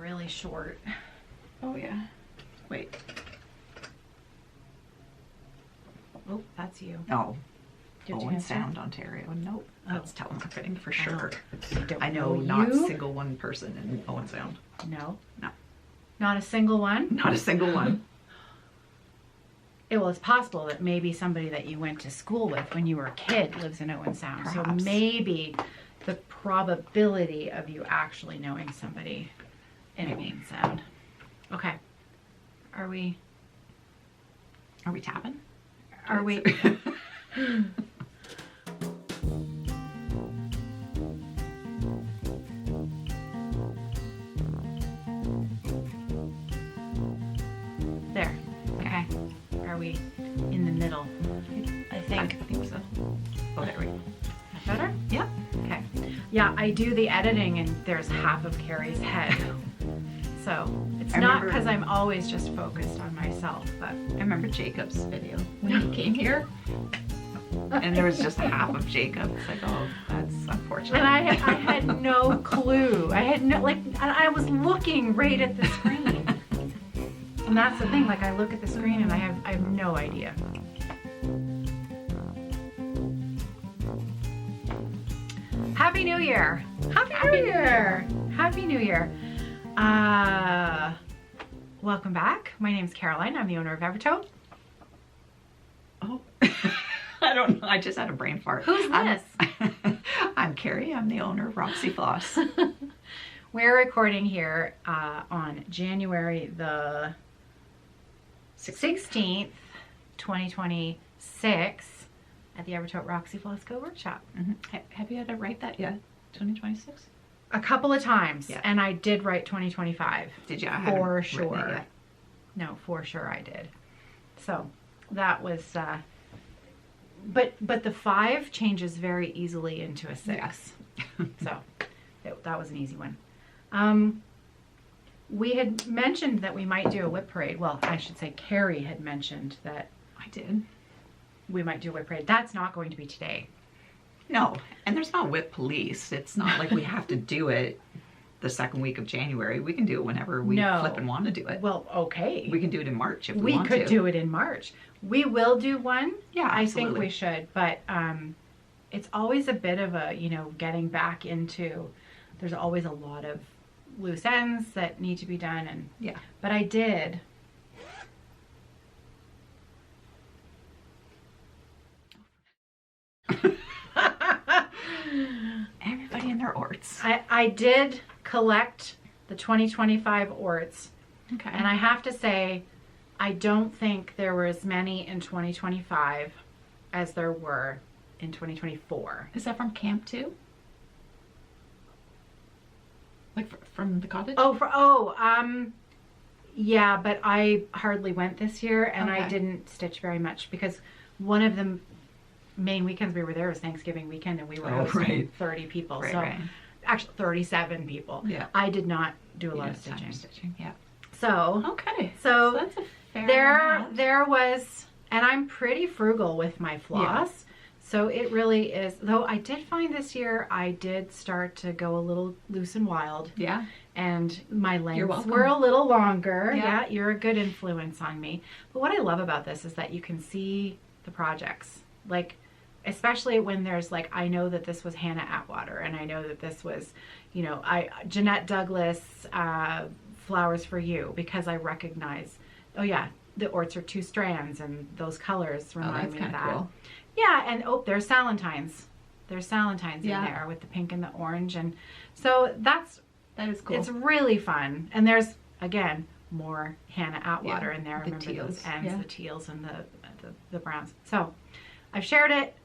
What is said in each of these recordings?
really short. Oh yeah. Wait. Oh, that's you. Oh. Did you Owen answer? Sound, Ontario. Nope. That's telemarketing for sure. Don't I know not you. a single one person in Owen Sound. No. No. Not a single one? Not a single one. Well, it's possible that maybe somebody that you went to school with when you were a kid lives in Owen Sound. Perhaps. So maybe the probability of you actually knowing somebody in Owen Sound. Okay. Are we tapping? Are we? There. Okay. Are we in the middle? I think. I think so. Oh, there we go. Better? Yep. Okay. Yeah, I do the editing and there's half of Kerri's head. So it's not because I'm always just focused on myself, but I remember Jacob's video when he came here. And there was just half of Jacob. It's like, oh, that's unfortunate. and I had no clue. I had no, like, I was looking right at the screen. And that's the thing, like I look at the screen and I have no idea. Happy New Year! Happy New Year! Happy New Year! Welcome back. My name's Caroline. I'm the owner of Evertote. Oh, I don't know. I just had a brain fart. Who's this? I'm Kerri. I'm the owner of Roxy Floss. We're recording here on January the 16th, 2026 at the Evertote Roxy Floss Co workshop. Mm-hmm. Have you had to write that yet? 2026? A couple of times, yeah. And I did write 2025. Did you? For sure. No, for sure I did. So that was, but the 5 changes very easily into a 6. Yes. So that was an easy one. We had mentioned that we might do a WIP parade. Well, I should say Kerri had mentioned that I did. We might do a WIP parade. That's not going to be today. No, and there's not WIP police. It's not like we have to do it the second week of January. We can do it whenever we flip and want to do it. Well, okay. We can do it in March if we want to. We could do it in March. We will do one. Yeah, I absolutely. think we should, but it's always a bit of a, getting back into, there's always a lot of loose ends that need to be done. And yeah. But I did. Everybody in their orts. I did collect the 2025 orts. Okay. And I have to say, I don't think there were as many in 2025 as there were in 2024. Is that from camp too? Like from the cottage? Yeah, but I hardly went this year, and Okay. I didn't stitch very much because one of the main weekends we were there was Thanksgiving weekend, and we were hosting 30 people. Right. Actually 37 people. Yeah. I did not do a lot of stitching. Yeah. So okay. So that's a fair amount. there was, and I'm pretty frugal with my floss. Yeah. So it really is, though I did find this year I did start to go a little loose and wild. Yeah. And my lengths were a little longer. Yeah. You're a good influence on me. But what I love about this is that you can see the projects. Like, especially when there's like, I know that this was Hannah Atwater, and I know that this was, Jeanette Douglas, Flowers for You, because I recognize, oh yeah, the orts are 2 strands, and those colors remind me of that. Cool. Yeah, and there's Salentines. There's Salentines in there with the pink and the orange, and so that is cool. It's really fun, and there's again more Hannah Atwater in there. Remember those ends, the teals and the browns. So I've shared it.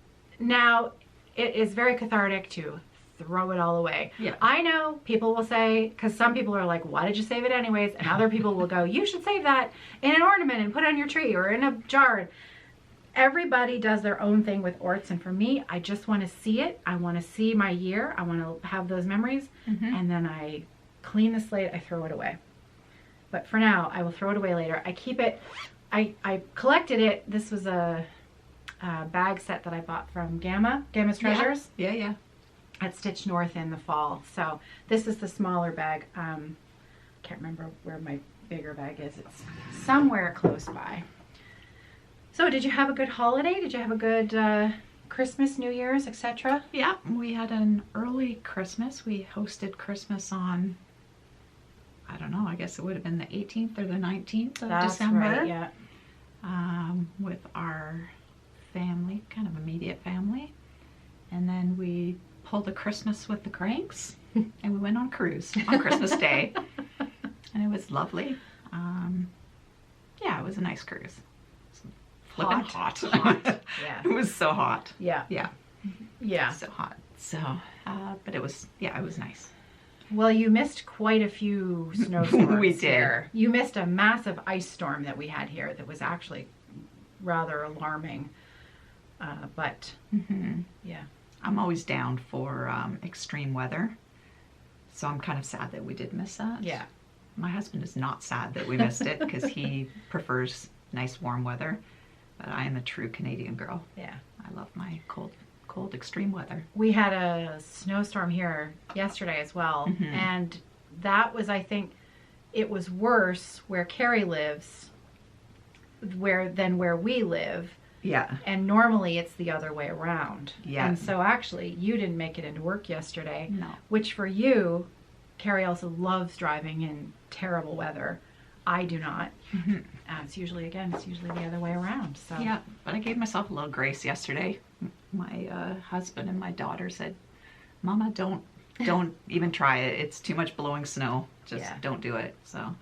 Now it is very cathartic to throw it all away. Yeah. I know people will say, because some people are like, why did you save it anyways? And other people will go, you should save that in an ornament and put it on your tree or in a jar. Everybody does their own thing with orts, and for me, I just want to see it. I want to see my year. I want to have those memories, and then I clean the slate. I throw it away. But for now, I will throw it away later. I keep it. I collected it. This was a bag set that I bought from Gamma's Treasures. Yeah. At Stitch North in the fall. So this is the smaller bag. can't remember where my bigger bag is. It's somewhere close by. So did you have a good holiday? Did you have a good Christmas, New Year's, etc.? Yeah, we had an early Christmas. We hosted Christmas on, I don't know, I guess it would have been the 18th or the 19th of December. Right, yeah. With our family, kind of immediate family. And then we pulled a Christmas with the Cranks, and we went on a cruise on Christmas Day. And it was lovely. Yeah, it was a nice cruise. Flippin' hot. Yeah. It was so hot. Yeah. Yeah. Yeah. So hot. So, but it was nice. Well, you missed quite a few snowstorms. We did. Here. You missed a massive ice storm that we had here that was actually rather alarming. But yeah. I'm always down for extreme weather. So I'm kind of sad that we did miss that. Yeah. My husband is not sad that we missed it because he prefers nice warm weather. But I am a true Canadian girl. Yeah. I love my cold extreme weather. We had a snowstorm here yesterday as well. And that was, I think, it was worse where Kerri lives than where we live. Yeah. And normally it's the other way around. Yeah. And so actually you didn't make it into work yesterday. No. Which for you, Kerri also loves driving in terrible weather. I do not. It's usually the other way around. So Yeah, but I gave myself a little grace yesterday. My husband and my daughter said, "Mama, don't even try it. It's too much blowing snow. Just don't do it." So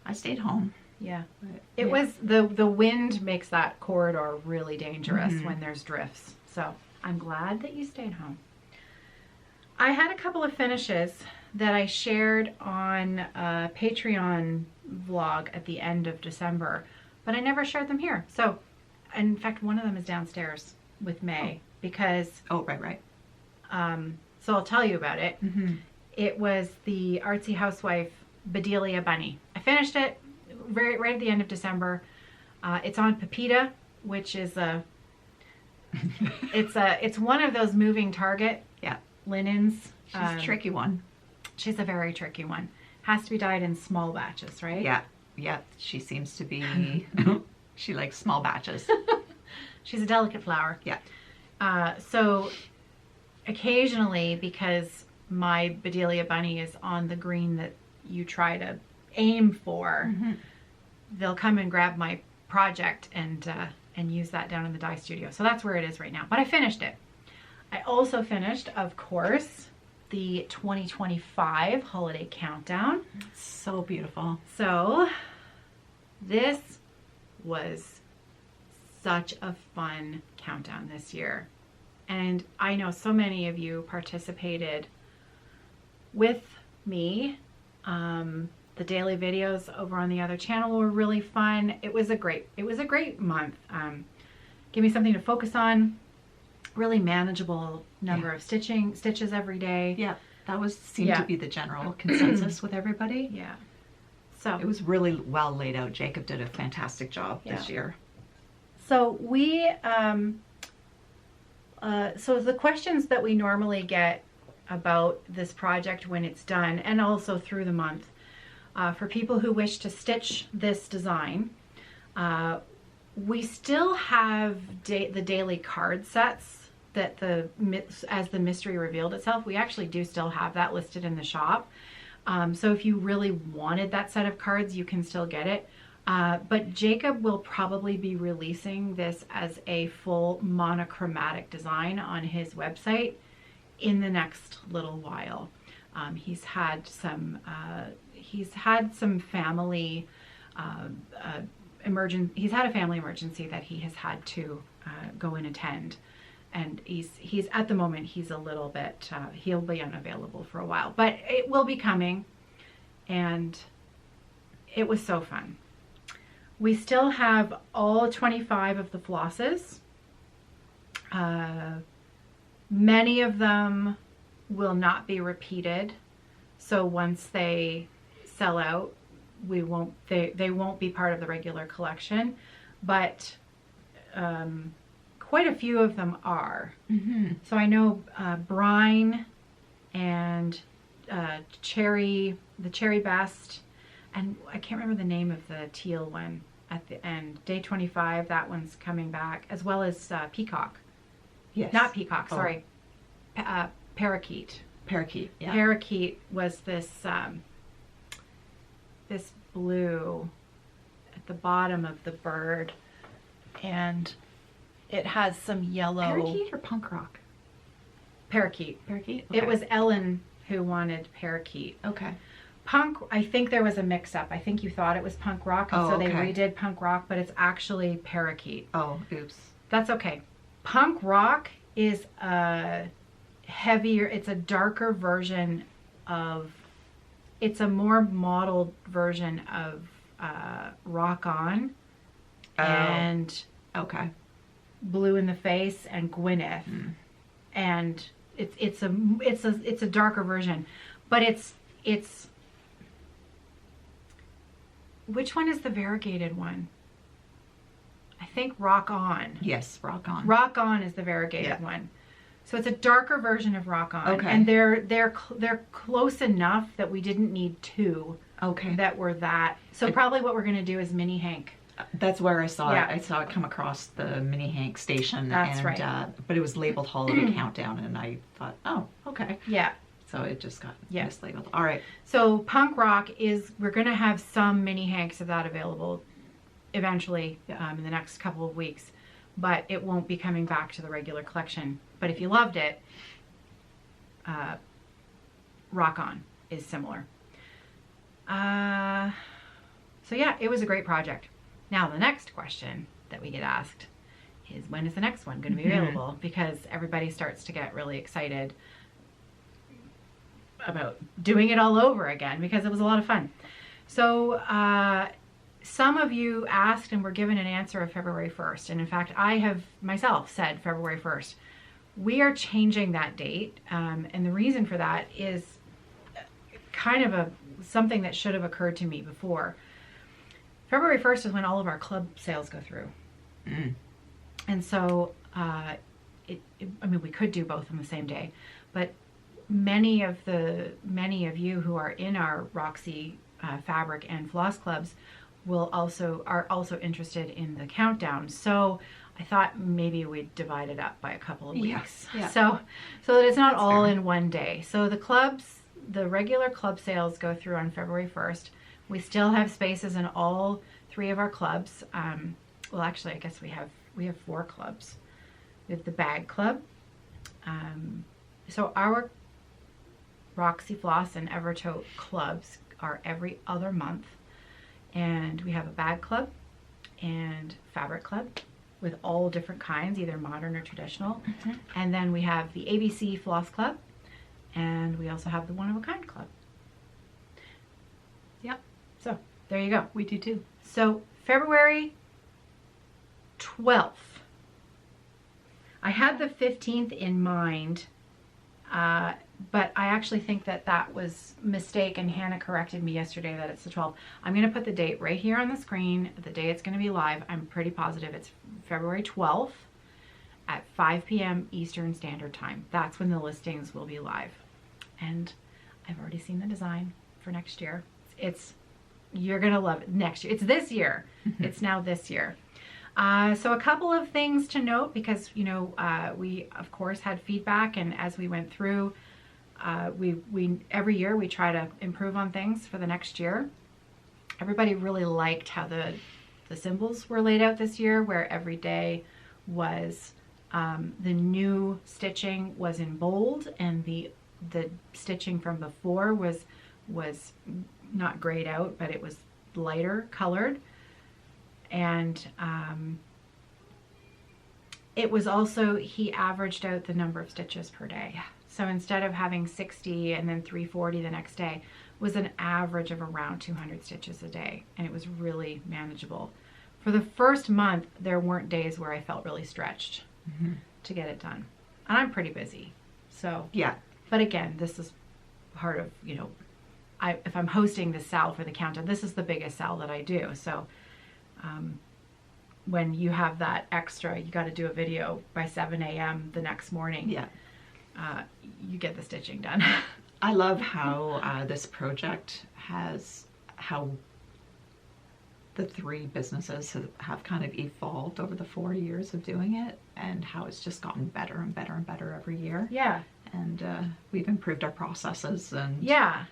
I stayed home. Yeah. But, It was the wind makes that corridor really dangerous when there's drifts. So I'm glad that you stayed home. I had a couple of finishes that I shared on a Patreon vlog at the end of December, but I never shared them here. So, in fact, one of them is downstairs with May because... Oh, right. So I'll tell you about it. It was the Artsy Housewife Bedelia Bunny. I finished it right at the end of December. It's on Pepita, which is it's one of those moving target linens. She's a tricky one. She's a very tricky one. Has to be dyed in small batches, right? Yeah. She seems to be. She likes small batches. She's a delicate flower. Yeah. So occasionally, because my Bedelia Bunny is on the green that you try to aim for, they'll come and grab my project and use that down in the dye studio. So that's where it is right now. But I finished it. I also finished, of course, the 2025 holiday countdown. So beautiful. So this was such a fun countdown this year. And I know so many of you participated with me. The daily videos over on the other channel were really fun. It was a great month. Give me something to focus on. Really manageable number of stitches every day. Yeah, that seemed to be the general consensus with everybody. Yeah. So it was really well laid out. Jacob did a fantastic job this year. So we so the questions that we normally get about this project when it's done, and also through the month, for people who wish to stitch this design, we still have the daily card sets that as the mystery revealed itself. We actually do still have that listed in the shop. So if you really wanted that set of cards, you can still get it. But Jacob will probably be releasing this as a full monochromatic design on his website in the next little while. He's had some family he's had a family emergency that he has had to go and attend, and he's at the moment he's a little bit he'll be unavailable for a while, but it will be coming, and it was so fun. We still have all 25 of the flosses. Many of them will not be repeated, so once they sell out, they won't be part of the regular collection, but quite a few of them are. So I know Brine and the Cherry Best And I can't remember the name of the teal one at the end. Day 25, that one's coming back, as well as peacock. Yes. Not peacock, Oh. sorry. Parakeet. Parakeet. Yeah. Parakeet was this this blue at the bottom of the bird, and it has some yellow. Parakeet or punk rock? Parakeet. Parakeet. It was Ellen who wanted parakeet. Okay. Punk, I think there was a mix-up. I think you thought it was punk rock, and so they redid punk rock, but it's actually parakeet. Oh, oops. That's okay. Punk rock is a heavier, it's a darker version of, it's a more modeled version of Rock On and Okay. Blue in the Face and Gwyneth. And it's a darker version, but it's which one is the variegated one? I think Rock On. Yes, Rock On. Rock On is the variegated one. So it's a darker version of Rock On. Okay. And they're close enough that we didn't need two that were that. So probably what we're going to do is Mini Hank. That's where I saw it. I saw it come across the Mini Hank station. That's right. But it was labeled Holiday Countdown, and I thought, oh, okay. Yeah. So it just got mislabeled. All right. So punk rock is, we're going to have some Mini Hanks of that available eventually in the next couple of weeks, but it won't be coming back to the regular collection. But if you loved it, Rock On is similar. So yeah, it was a great project. Now the next question that we get asked is, when is the next one going to be available? Because everybody starts to get really excited about doing it all over again because it was a lot of fun. So some of you asked and were given an answer of February 1st. And in fact, I have myself said February 1st. We are changing that date. And the reason for that is kind of something that should have occurred to me before. February 1st is when all of our club sales go through. And so, I mean, we could do both on the same day, but many of you who are in our Roxy fabric and floss clubs are also interested in the countdown. So I thought maybe we'd divide it up by a couple of weeks. Yeah. So that it's not That's all fair. in one day. So the regular club sales go through on February 1st. We still have spaces in all 3 of our clubs. Well, actually, I guess we have 4 clubs. We have the Bag Club. So our Roxy Floss and Evertote clubs are every other month. And we have a Bag Club and Fabric Club with all different kinds, either modern or traditional. And then we have the ABC Floss Club, and we also have the One of a Kind Club. Yep. So there you go. We do too. So February 12th. I had the 15th in mind, but I actually think that was a mistake, and Hannah corrected me yesterday that it's the 12th. I'm going to put the date right here on the screen, the day it's going to be live. I'm pretty positive it's February 12th at 5 p.m. Eastern Standard Time. That's when the listings will be live. And I've already seen the design for next year. You're going to love it next year. It's this year. It's now this year. So a couple of things to note, because, we of course had feedback, and as we went through, we every year we try to improve on things for the next year. Everybody really liked how the symbols were laid out this year, where every day was the new stitching was in bold, and the stitching from before was not grayed out, but it was lighter colored. And it was also, he averaged out the number of stitches per day. Yeah. So instead of having 60 and then 340 the next day, was an average of around 200 stitches a day. And it was really manageable. For the first month, there weren't days where I felt really stretched to get it done. And I'm pretty busy. So, yeah. But again, this is part of, if I'm hosting the sal for the countdown, this is the biggest sal that I do. So when you have that extra, you got to do a video by 7 a.m. the next morning. Yeah. You get the stitching done. I love how this project has how the three businesses have kind of evolved over the 4 years of doing it, and how it's just gotten better and better and better every year. Yeah. And we've improved our processes, and yeah,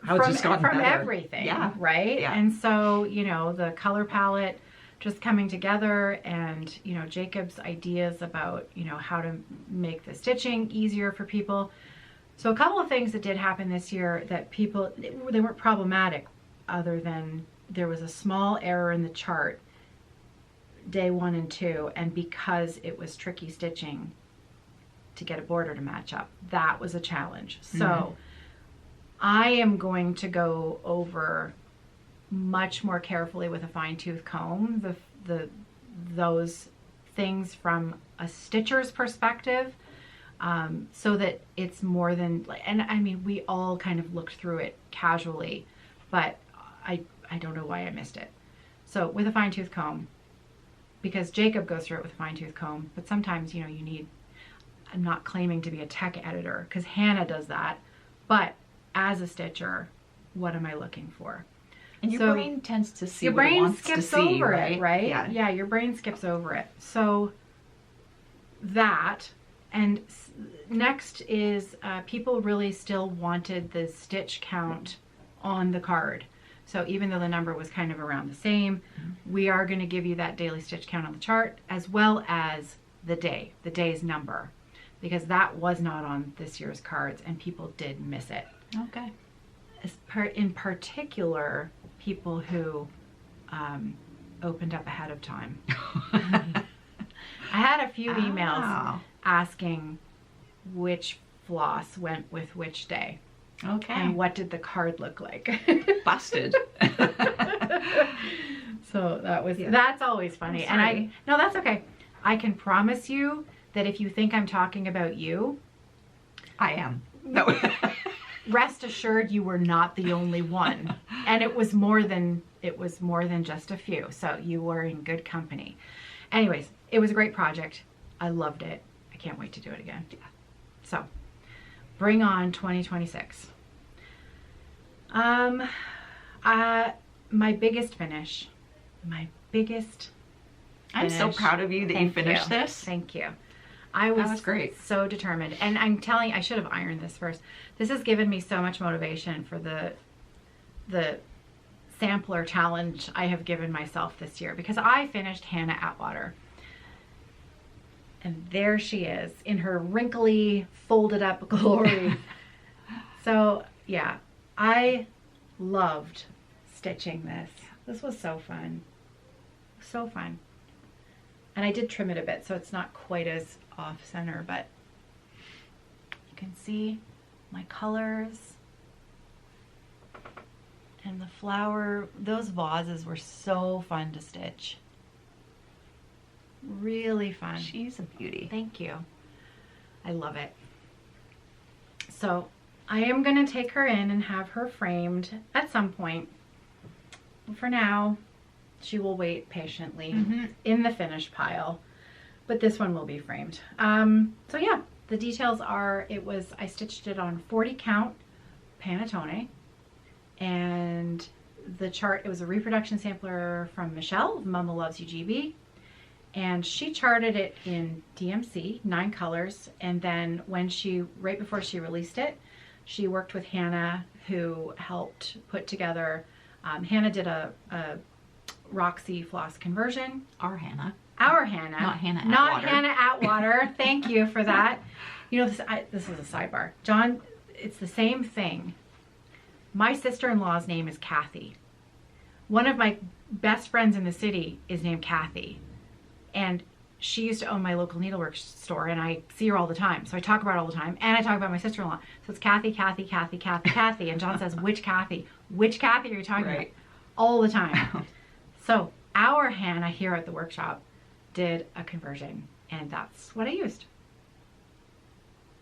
how it's just gotten from better. everything. Yeah. Right. Yeah. And so, you know, the color palette just coming together, and, you know, Jacob's ideas about, you know, how to make the stitching easier for people. So a couple of things that did happen this year that people, they weren't problematic, other than there was a small error in the chart day 1 and 2, and because it was tricky stitching to get a border to match up, that was a challenge. So I am going to go over much more carefully with a fine-tooth comb those things from a stitcher's perspective, so that it's more than, and I mean, we all kind of looked through it casually, but I don't know why I missed it. So with a fine-tooth comb, because Jacob goes through it with a fine-tooth comb, but sometimes, you know, you need, I'm not claiming to be a tech editor, because Hannah does that, but as a stitcher, what am I looking for? And your brain tends to see your what it brain wants skips to see, over right? it, right? Yeah. Your brain skips over it. So that, and next is people really still wanted the stitch count on the card. So even though the number was kind of around the same, we are going to give you that daily stitch count on the chart, as well as the day's number, because that was not on this year's cards and people did miss it. Okay. In particular, people who opened up ahead of time. I had a few emails asking which floss went with which day. Okay. And what did the card look like? Busted. So that's always funny. And no, that's okay. I can promise you that if you think I'm talking about you, I am. No. Rest assured you were not the only one. And it was more than just a few. So you were in good company. Anyways, it was a great project. I loved it. I can't wait to do it again. Yeah. So bring on 2026. My biggest finish. I'm so proud of you that you finished this. Thank you. I was great. So determined. And I'm telling you, I should have ironed this first. This has given me so much motivation for the sampler challenge I have given myself this year, because I finished Hannah Atwater. And there she is in her wrinkly, folded up glory. So yeah, I loved stitching this. This was so fun. So fun. And I did trim it a bit so it's not quite as off center, but you can see my colors and the flower. Those vases were so fun to stitch. Really fun. She's a beauty. Thank you. I love it. So I am going to take her in and have her framed at some point. For now, she will wait patiently in the finished pile, but this one will be framed. So yeah, the details are, I stitched it on 40 count panettone, and the chart, it was a reproduction sampler from Michelle of Mama Loves You GB, and she charted it in DMC, 9 colors, and then right before she released it, she worked with Hannah, who helped put together, Hannah did a Roxy Floss conversion. Our Hannah. Our Hannah. Not Hannah Atwater. Not Hannah Atwater. Thank you for that. You know, this is a sidebar. John, it's the same thing. My sister-in-law's name is Kathy. One of my best friends in the city is named Kathy. And she used to own my local needlework store, and I see her all the time. So I talk about her all the time, and I talk about my sister-in-law. So it's Kathy, Kathy, Kathy, Kathy, Kathy. And John says, which Kathy? Which Kathy are you talking about? All the time. So our Hannah here at the workshop did a conversion, and that's what I used.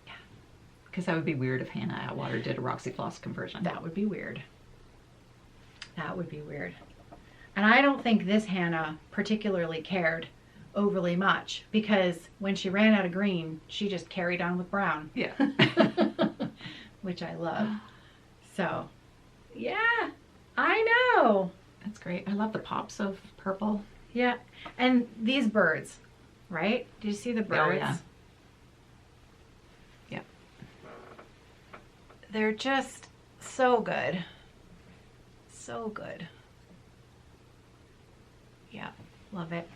Yeah. Because that would be weird if Hannah Atwater did a Roxy Floss conversion. That would be weird. That would be weird. And I don't think this Hannah particularly cared overly much, because when she ran out of green, she just carried on with brown. Yeah. Which I love. So, yeah. I know. That's great. I love the pops of purple. Yeah. And these birds, right? Did you see the birds? Oh, yeah. Yeah. They're just so good. So good. Yeah, love it.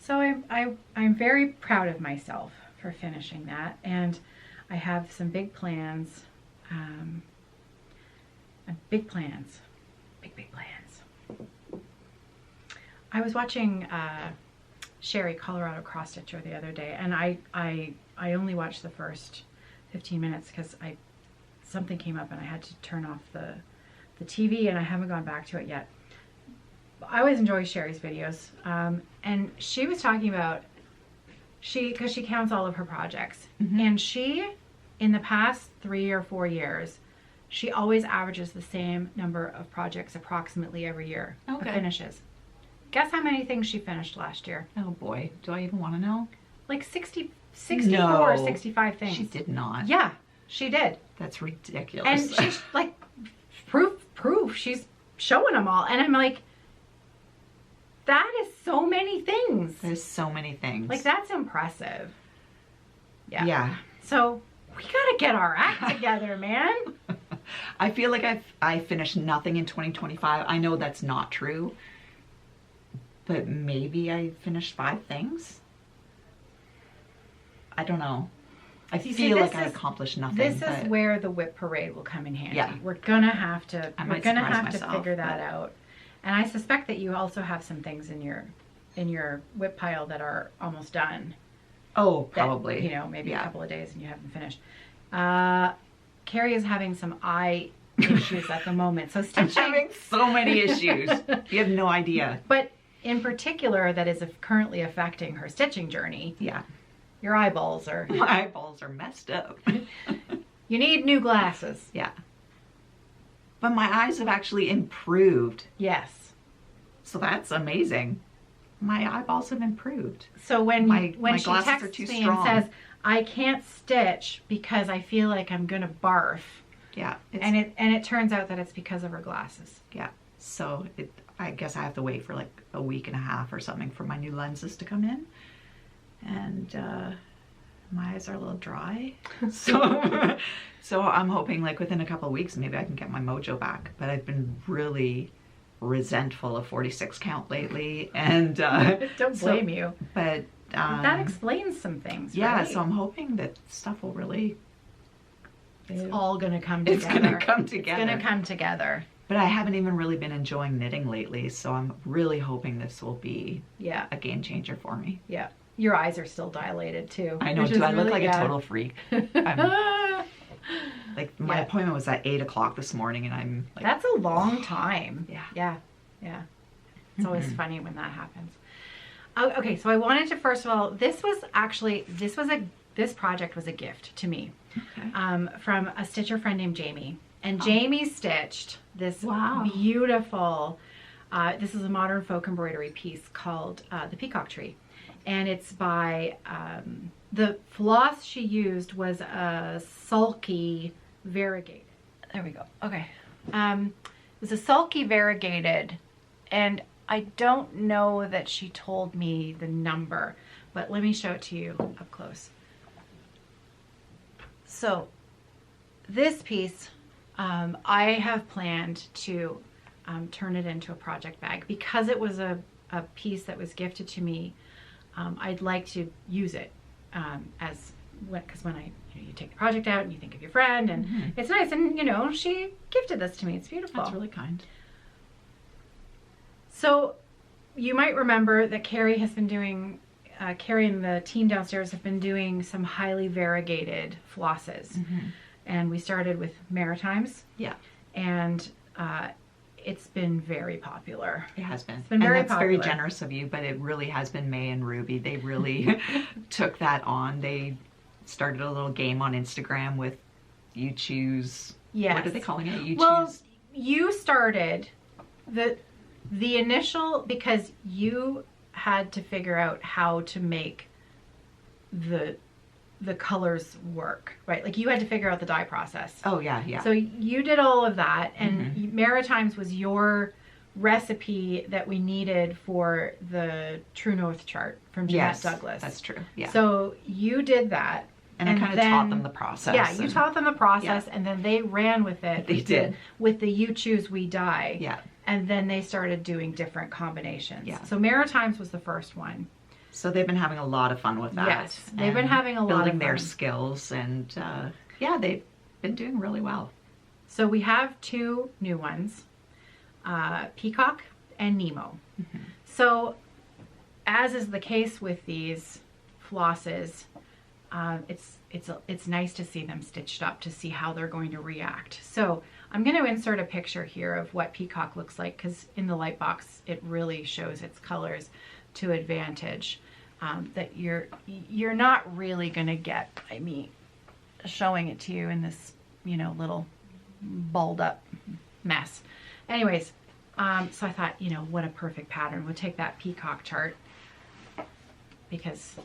So I'm very proud of myself for finishing that, and I have some big plans. Big plans. Big plans. I was watching Sherry Colorado cross stitcher the other day, and I only watched the first 15 minutes because something came up and I had to turn off the TV, and I haven't gone back to it yet. I always enjoy Sherry's videos, and she was talking about because she counts all of her projects, and she, in the past 3 or 4 years, she always averages the same number of projects approximately every year of finishes. Guess how many things she finished last year? Oh boy, do I even want to know? Like 64 or 65 things. She did not. Yeah, she did. That's ridiculous. And she's like, proof. She's showing them all. And I'm like, that is so many things. There's so many things. Like, that's impressive. Yeah. Yeah. So we gotta get our act together, man. I feel like I finished nothing in 2025. I know that's not true, but maybe I finished 5 things. I don't know. I feel like I accomplished nothing. This is where the WIP parade will come in handy. Yeah. We're gonna have to. I We're might gonna surprise have myself, to figure that out. And I suspect that you also have some things in your WIP pile that are almost done. Oh, That, probably. you know, maybe a couple of days and you haven't finished. Kerri is having some eye issues at the moment. So I'm stitching. having so many issues. You have no idea. But in particular, that is currently affecting her stitching journey. Yeah. Your eyeballs are. My eyeballs are messed up. You need new glasses. Yeah. But my eyes have actually improved. Yes. So that's amazing. My eyeballs have improved. So when My she glasses are texts too me strong. and says, I can't stitch because I feel like I'm gonna barf. Yeah. And it turns out that it's because of her glasses. Yeah. So I guess I have to wait for like a week and a half or something for my new lenses to come in. And my eyes are a little dry. So I'm hoping like within a couple of weeks maybe I can get my mojo back. But I've been really resentful of 46 count lately, and Don't blame you. But that explains some things. Yeah, right? so I'm hoping that stuff will really. It's all gonna come together. It's gonna come together. It's gonna come together. But I haven't even really been enjoying knitting lately, so I'm really hoping this will be Yeah. a game changer for me. Yeah. Your eyes are still dilated too. I know. which Do is I look really- like a total freak? I'm, like my Yeah. appointment was at 8 o'clock this morning, and I'm like, That's a long time. Yeah. Yeah. It's always funny when that happens. Oh, okay, so I wanted to first of all, this project was a gift to me from a stitcher friend named Jamie, and Jamie stitched this beautiful. This is a modern folk embroidery piece called the Peacock Tree, and it's by the floss she used was a sulky variegated. There we go. Okay. It was a sulky variegated, and I don't know that she told me the number, but let me show it to you up close. So this piece, I have planned to turn it into a project bag because it was a piece that was gifted to me. I'd like to use it because when you take the project out and you think of your friend, and it's nice, and she gifted this to me. It's beautiful. That's really kind. So you might remember that Kerri has been doing, Kerri and the team downstairs have been doing some highly variegated flosses. And we started with Maritimes. Yeah. And it's been very popular. It has been. It's been very and that's popular. very generous of you, but it really has been May and Ruby. They really took that on. They started a little game on Instagram with You Choose. Yes. What are they calling it? You Well, Choose. you started the initial, because you had to figure out how to make the the colors work, right? Like you had to figure out the dye process. Oh yeah, yeah. So you did all of that, and Maritimes was your recipe that we needed for the True North chart from Jeanette Douglas. That's true. Yeah. So you did that. And I kind of taught them the process. Yeah, you taught them the process, and then they ran with it. They did. With the You Choose We Die. Yeah. And then they started doing different combinations. Yeah. So Maritimes was the first one. So they've been having a lot of fun with that. Yes, they've been having a lot of fun. Building their skills, and yeah, they've been doing really well. So we have two new ones, Peacock and Nemo. So as is the case with these flosses, it's nice to see them stitched up to see how they're going to react. So I'm going to insert a picture here of what Peacock looks like, because in the light box it really shows its colors to advantage, that you're not really going to get by me showing it to you in this, you know, little balled up mess. Anyways, so I thought, you know, what a perfect pattern. We'll take that Peacock chart, because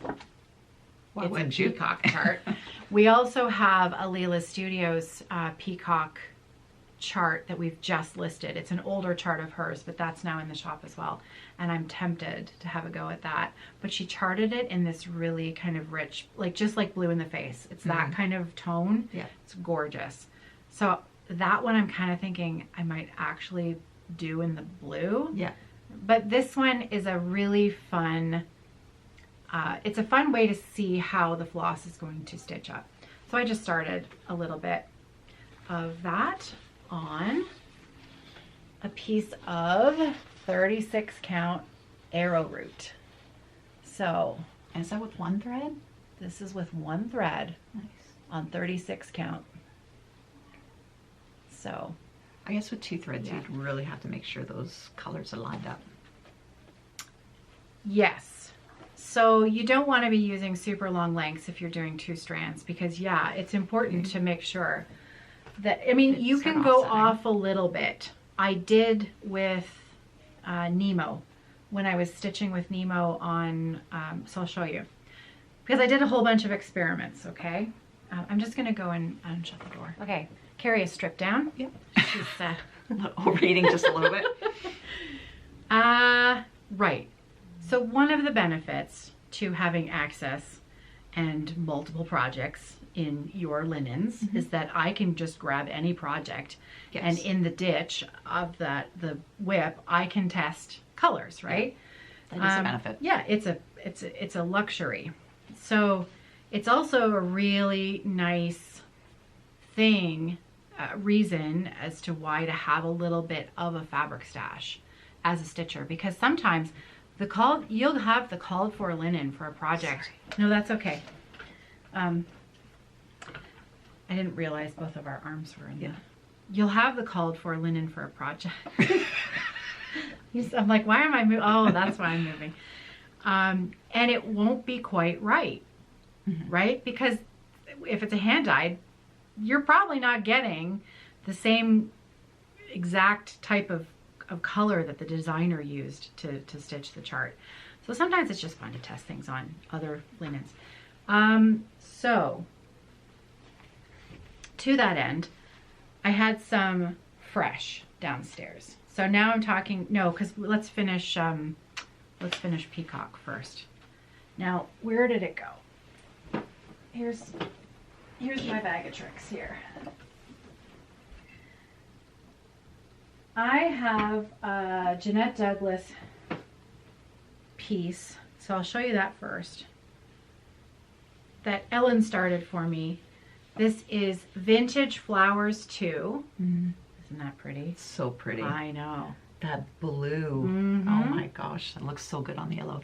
it's a Peacock chart. We also have a Leela Studios Peacock chart that we've just listed. It's an older chart of hers, but that's now in the shop as well. And I'm tempted to have a go at that. But she charted it in this really kind of rich, like just like Blue in the Face. It's that kind of tone. Yeah. It's gorgeous. So that one I'm kind of thinking I might actually do in the blue. Yeah. But this one is a really fun, it's a fun way to see how the floss is going to stitch up. So I just started a little bit of that on a piece of 36 count arrowroot. So, is that with one thread? This is with one thread. Nice. On 36 count. So, I guess with two threads, you'd really have to make sure those colors are lined up. Yes. So you don't want to be using super long lengths if you're doing two strands, because yeah, it's important to make sure that, I mean, you can go off a little bit. I did with Nemo, when I was stitching with Nemo on, so I'll show you, because I did a whole bunch of experiments, okay? I'm just going to go and shut the door. Okay, Kerri is stripped down. Yep. She's overeating just a little bit. Right. So one of the benefits to having access and multiple projects in your linens is that I can just grab any project, and in the ditch of the WIP, I can test colors, right? That is a benefit. Yeah, it's a luxury. So it's also a really nice thing, reason as to why to have a little bit of a fabric stash as a stitcher, because sometimes you'll have the called for linen for a project. Sorry. No, that's okay. I didn't realize both of our arms were in there. You'll have the called for linen for a project. I'm like, why am I moving? Oh, that's why I'm moving. And it won't be quite right, right? Because if it's a hand dyed, you're probably not getting the same exact type of color that the designer used to stitch the chart. So sometimes it's just fun to test things on other linens. So to that end, I had some fresh downstairs. So now I'm talking, no, because let's finish Peacock first. Now, where did it go? Here's my bag of tricks here. I have a Jeanette Douglas piece, so I'll show you that first, that Ellen started for me. This is Vintage Flowers 2. Isn't that pretty? So pretty. I know. That blue. Oh my gosh, that looks so good on the yellow.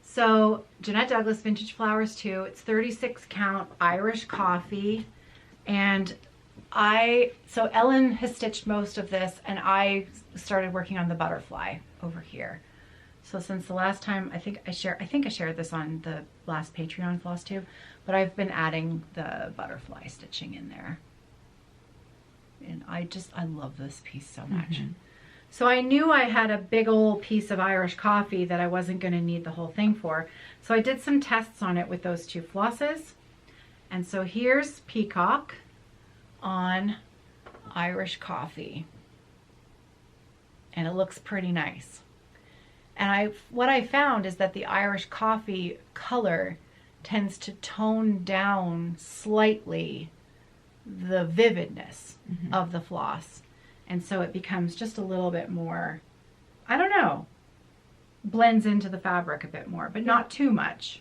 So Jeanette Douglas Vintage Flowers 2. It's 36 count Irish coffee, and so Ellen has stitched most of this, and I started working on the butterfly over here. So since the last time, I think I shared this on the last Patreon Flosstube, but I've been adding the butterfly stitching in there. And I love this piece so much. So I knew I had a big old piece of Irish coffee that I wasn't going to need the whole thing for. So I did some tests on it with those two flosses. And so here's Peacock on Irish Coffee. And it looks pretty nice. And what I found is that the Irish Coffee color tends to tone down slightly the vividness of the floss. And so it becomes just a little bit more, I don't know, blends into the fabric a bit more, but not too much.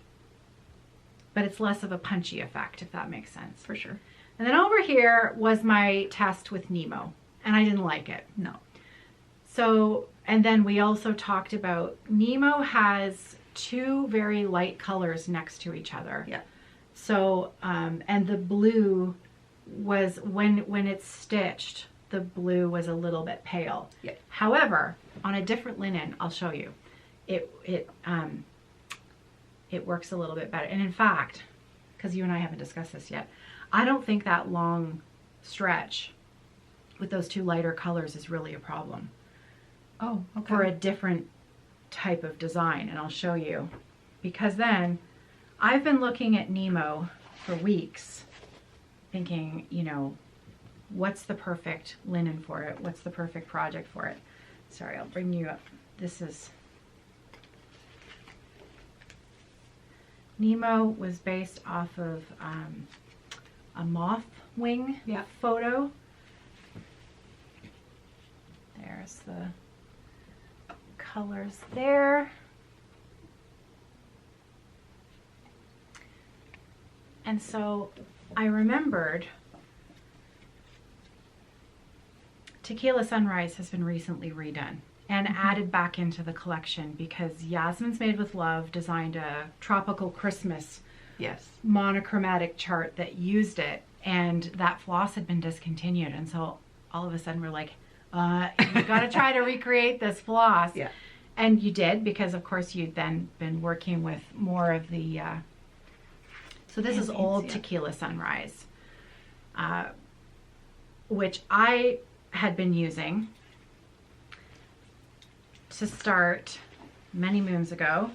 But it's less of a punchy effect, if that makes sense. For sure. And then over here was my test with Nemo, and I didn't like it. No. So, and then we also talked about Nemo has two very light colors next to each other. Yeah. So, and the blue was, when it's stitched, the blue was a little bit pale. Yeah. However, on a different linen, I'll show you, it works a little bit better. And in fact, because you and I haven't discussed this yet, I don't think that long stretch with those two lighter colors is really a problem. Oh, okay. For a different type of design, and I'll show you. Because then, I've been looking at Nemo for weeks, thinking, you know, what's the perfect linen for it? What's the perfect project for it? Sorry, I'll bring you up. This is... Nemo was based off of a moth wing photo. There's the colors there. And so I remembered Tequila Sunrise has been recently redone and added back into the collection because Yasmin's Made with Love designed a tropical Christmas monochromatic chart that used it, and that floss had been discontinued. And so all of a sudden we're like, you got to try to recreate this floss. Yeah. And you did, because of course you'd then been working with more of the, so this is old Tequila Sunrise, which I had been using to start many moons ago.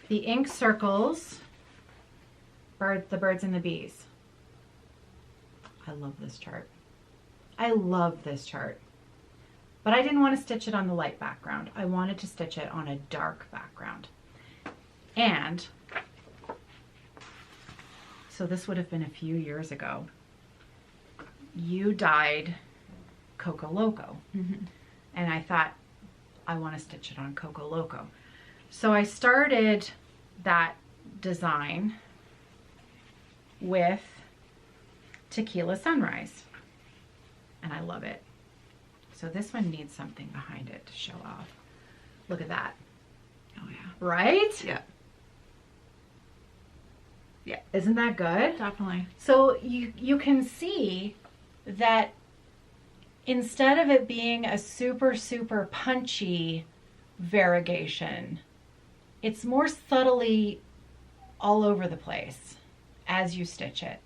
The ink circles, the birds and the bees. I love this chart. I love this chart. But I didn't want to stitch it on the light background. I wanted to stitch it on a dark background. And so this would have been a few years ago. You dyed Coco Loco. And I thought, I want to stitch it on Coco Loco. So I started that design with Tequila Sunrise. And I love it. So this one needs something behind it to show off. Look at that. Oh yeah. Right? Yeah. Yeah. Isn't that good? Definitely. So you can see that instead of it being a super, super punchy variegation, it's more subtly all over the place as you stitch it.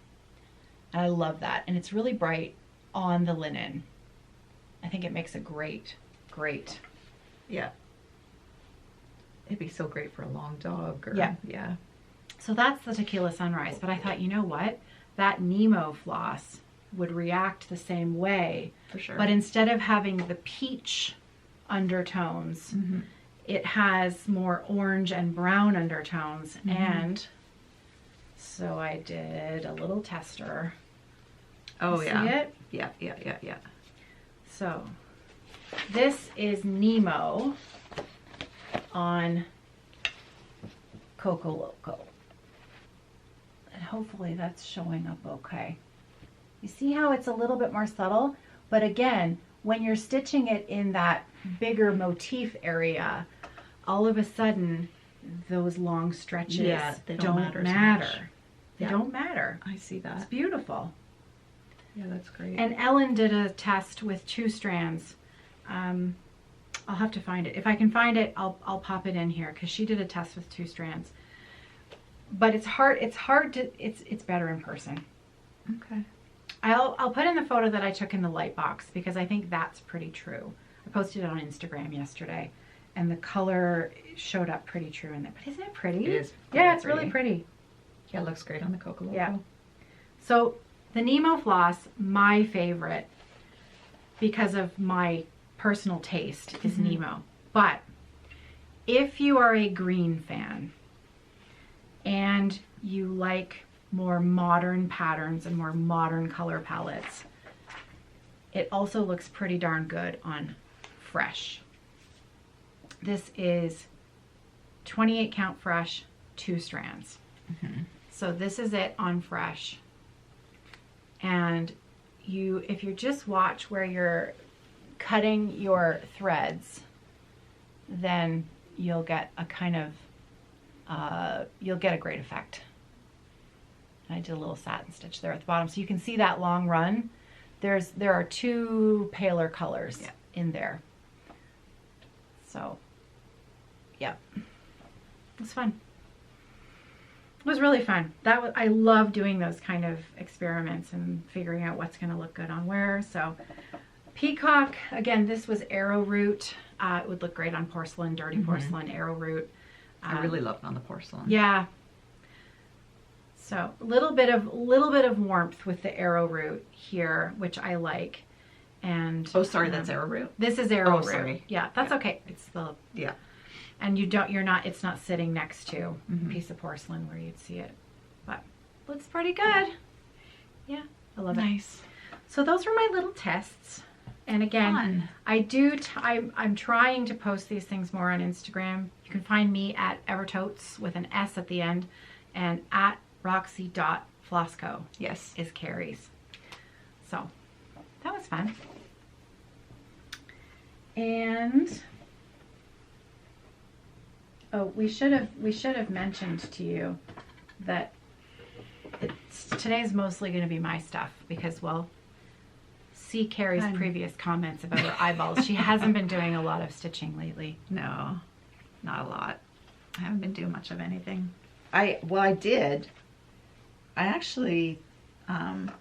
And I love that. And it's really bright on the linen. I think it makes a great. Yeah. It'd be so great for a long dog. Or, yeah. So that's the Tequila Sunrise. But I thought, you know what? That Nemo floss would react the same way. For sure. But instead of having the peach undertones, it has more orange and brown undertones. And so I did a little tester. Oh, yeah. See it? Yeah. So this is Nemo on Coco Loco. And hopefully that's showing up okay. You see how it's a little bit more subtle? But again, when you're stitching it in that bigger motif area, all of a sudden those long stretches they don't matter. They don't matter. I see that. It's beautiful. Yeah, that's great. And Ellen did a test with 2 strands. I'll have to find it. If I can find it, I'll pop it in here because she did a test with 2 strands. But it's hard to, it's better in person. Okay. I'll put in the photo that I took in the light box because I think that's pretty true. I posted it on Instagram yesterday and the color showed up pretty true in there. But isn't it pretty? It is. Yeah, it's really pretty. Yeah, it looks great on the Coco Loco. Yeah. So the Nemo floss, my favorite, because of my personal taste, is Nemo. But if you are a green fan and you like more modern patterns and more modern color palettes, it also looks pretty darn good on fresh. This is 28 count fresh, 2 strands. So this is it on fresh. And if you just watch where you're cutting your threads, then you'll get a kind of, you'll get a great effect. I did a little satin stitch there at the bottom. So you can see that long run. There are 2 paler colors in there. So, yeah, it was fun. It was really fun. I love doing those kind of experiments and figuring out what's going to look good on where. So, peacock, again, this was arrowroot. It would look great on porcelain, dirty porcelain, arrowroot. I really love it on the porcelain. Yeah. So a little bit of warmth with the arrowroot here, which I like. And oh, sorry, that's arrowroot. This is arrowroot. Oh, sorry. Yeah, that's okay. It's the and it's not sitting next to a piece of porcelain where you'd see it, but looks pretty good. Yeah, I love it. Nice. So those were my little tests. And again, Fun. I'm trying to post these things more on Instagram. You can find me at Evertotes with an S at the end, and at Roxy.Floss Co. Yes. Is Kerri's. So that was fun. And oh, we should have mentioned to you that today's mostly going to be my stuff because, well, see Kerri's previous comments about her eyeballs. She hasn't been doing a lot of stitching lately. No, not a lot. I haven't been doing much of anything. I did. I actually, I'm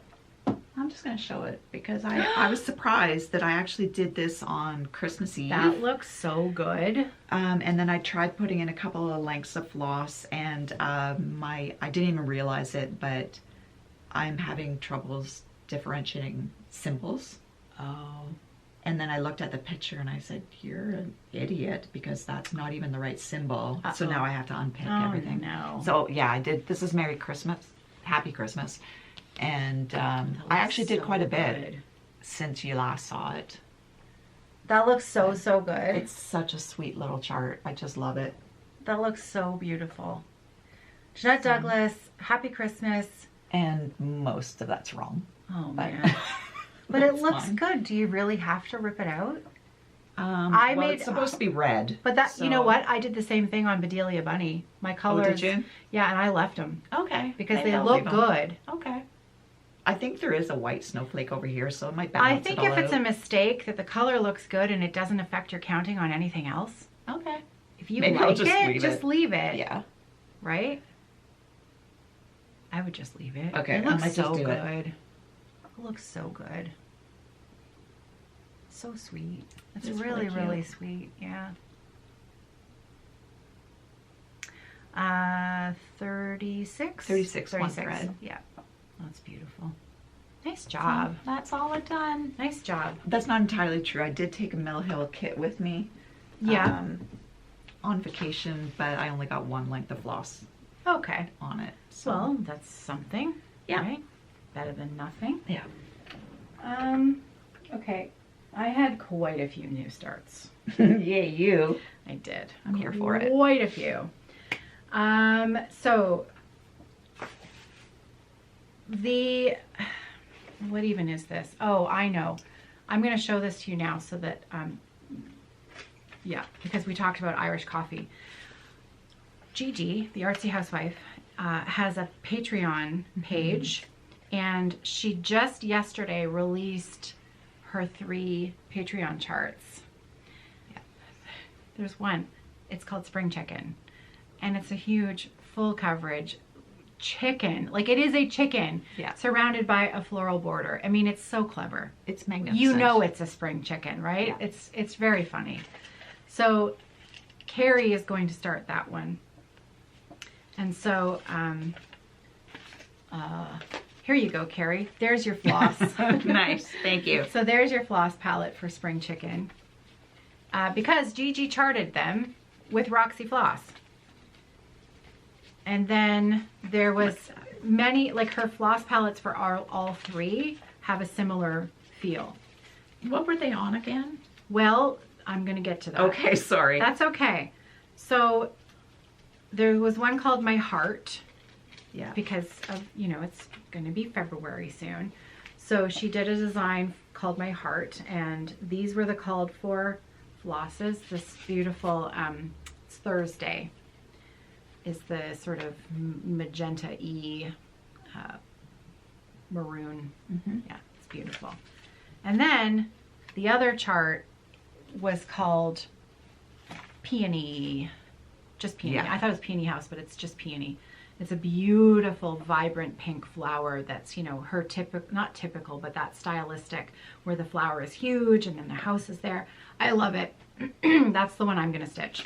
just going to show it because I was surprised that I actually did this on Christmas Eve. That looks so good. And then I tried putting in a couple of lengths of floss, and I didn't even realize it, but I'm having troubles differentiating symbols. Oh. And then I looked at the picture and I said, "You're an idiot because that's not even the right symbol." So now I have to unpick everything. No. So yeah, I did. This is Merry Christmas, Happy Christmas, and I actually did quite a bit since you last saw it. That looks so good. It's such a sweet little chart. I just love it. That looks so beautiful. Jeanette Douglas, Happy Christmas. And most of that's wrong. Oh man. But it looks good. Do you really have to rip it out? It's supposed to be red. But that, you know what? I did the same thing on Bedelia Bunny. My colors. Oh, did you? Yeah, and I left them. Okay. Because Maybe they I'll look leave 'em. good. Okay. I think there is a white snowflake over here, so it might balance I think it all if it's out. a mistake that the color looks good and it doesn't affect your counting on anything else. Okay. If you Maybe like I'll just it, leave just it. leave it. Yeah. Right? I would just leave it. Okay, It I looks might so just do good. it. It looks so good. So sweet. It's It's really, really really cute. sweet. Yeah. 36? 36, one thread. Yeah. That's beautiful. Nice job. That's all I've done. Nice job. That's not entirely true. I did take a Mill Hill kit with me. Yeah. On vacation, but I only got one length of floss Okay. on it. So Well, that's something. Yeah. Right? Better than nothing. yeah. Okay. I had quite a few new starts. Yay, you. I did. I'm here for it. Quite a few. So what even is this? Oh, I know. I'm going to show this to you now so that, yeah, because we talked about Irish coffee. Gigi, the artsy housewife, has a Patreon page, and she just yesterday released her 3 Patreon charts. Yeah. There's one. It's called Spring Chicken, and it's a huge full coverage chicken. Like, it is a chicken surrounded by a floral border. I mean, it's so clever. It's magnificent. You know it's a spring chicken, right? Yeah. It's very funny. So Kerri is going to start that one. And so Here you go, Kerri. There's your floss. Nice, thank you. So there's your floss palette for spring chicken. Because Gigi charted them with Roxy Floss. And then there was many, like her floss palettes for all three have a similar feel. What were they on again? Well, I'm going to get to that. Okay, sorry. That's okay. So there was one called My Heart. Yeah. Because of, you know, it's going to be February soon. So she did a design called My Heart, and these were the called for flosses. This beautiful, it's Thursday, is the sort of magenta-y maroon. Yeah, it's beautiful. And then the other chart was called Peony, just Peony. Yeah. I thought it was Peony House, but it's just Peony. It's a beautiful, vibrant pink flower that's, you know, her not typical, but that stylistic, where the flower is huge and then the house is there. I love it. That's the one I'm going to stitch.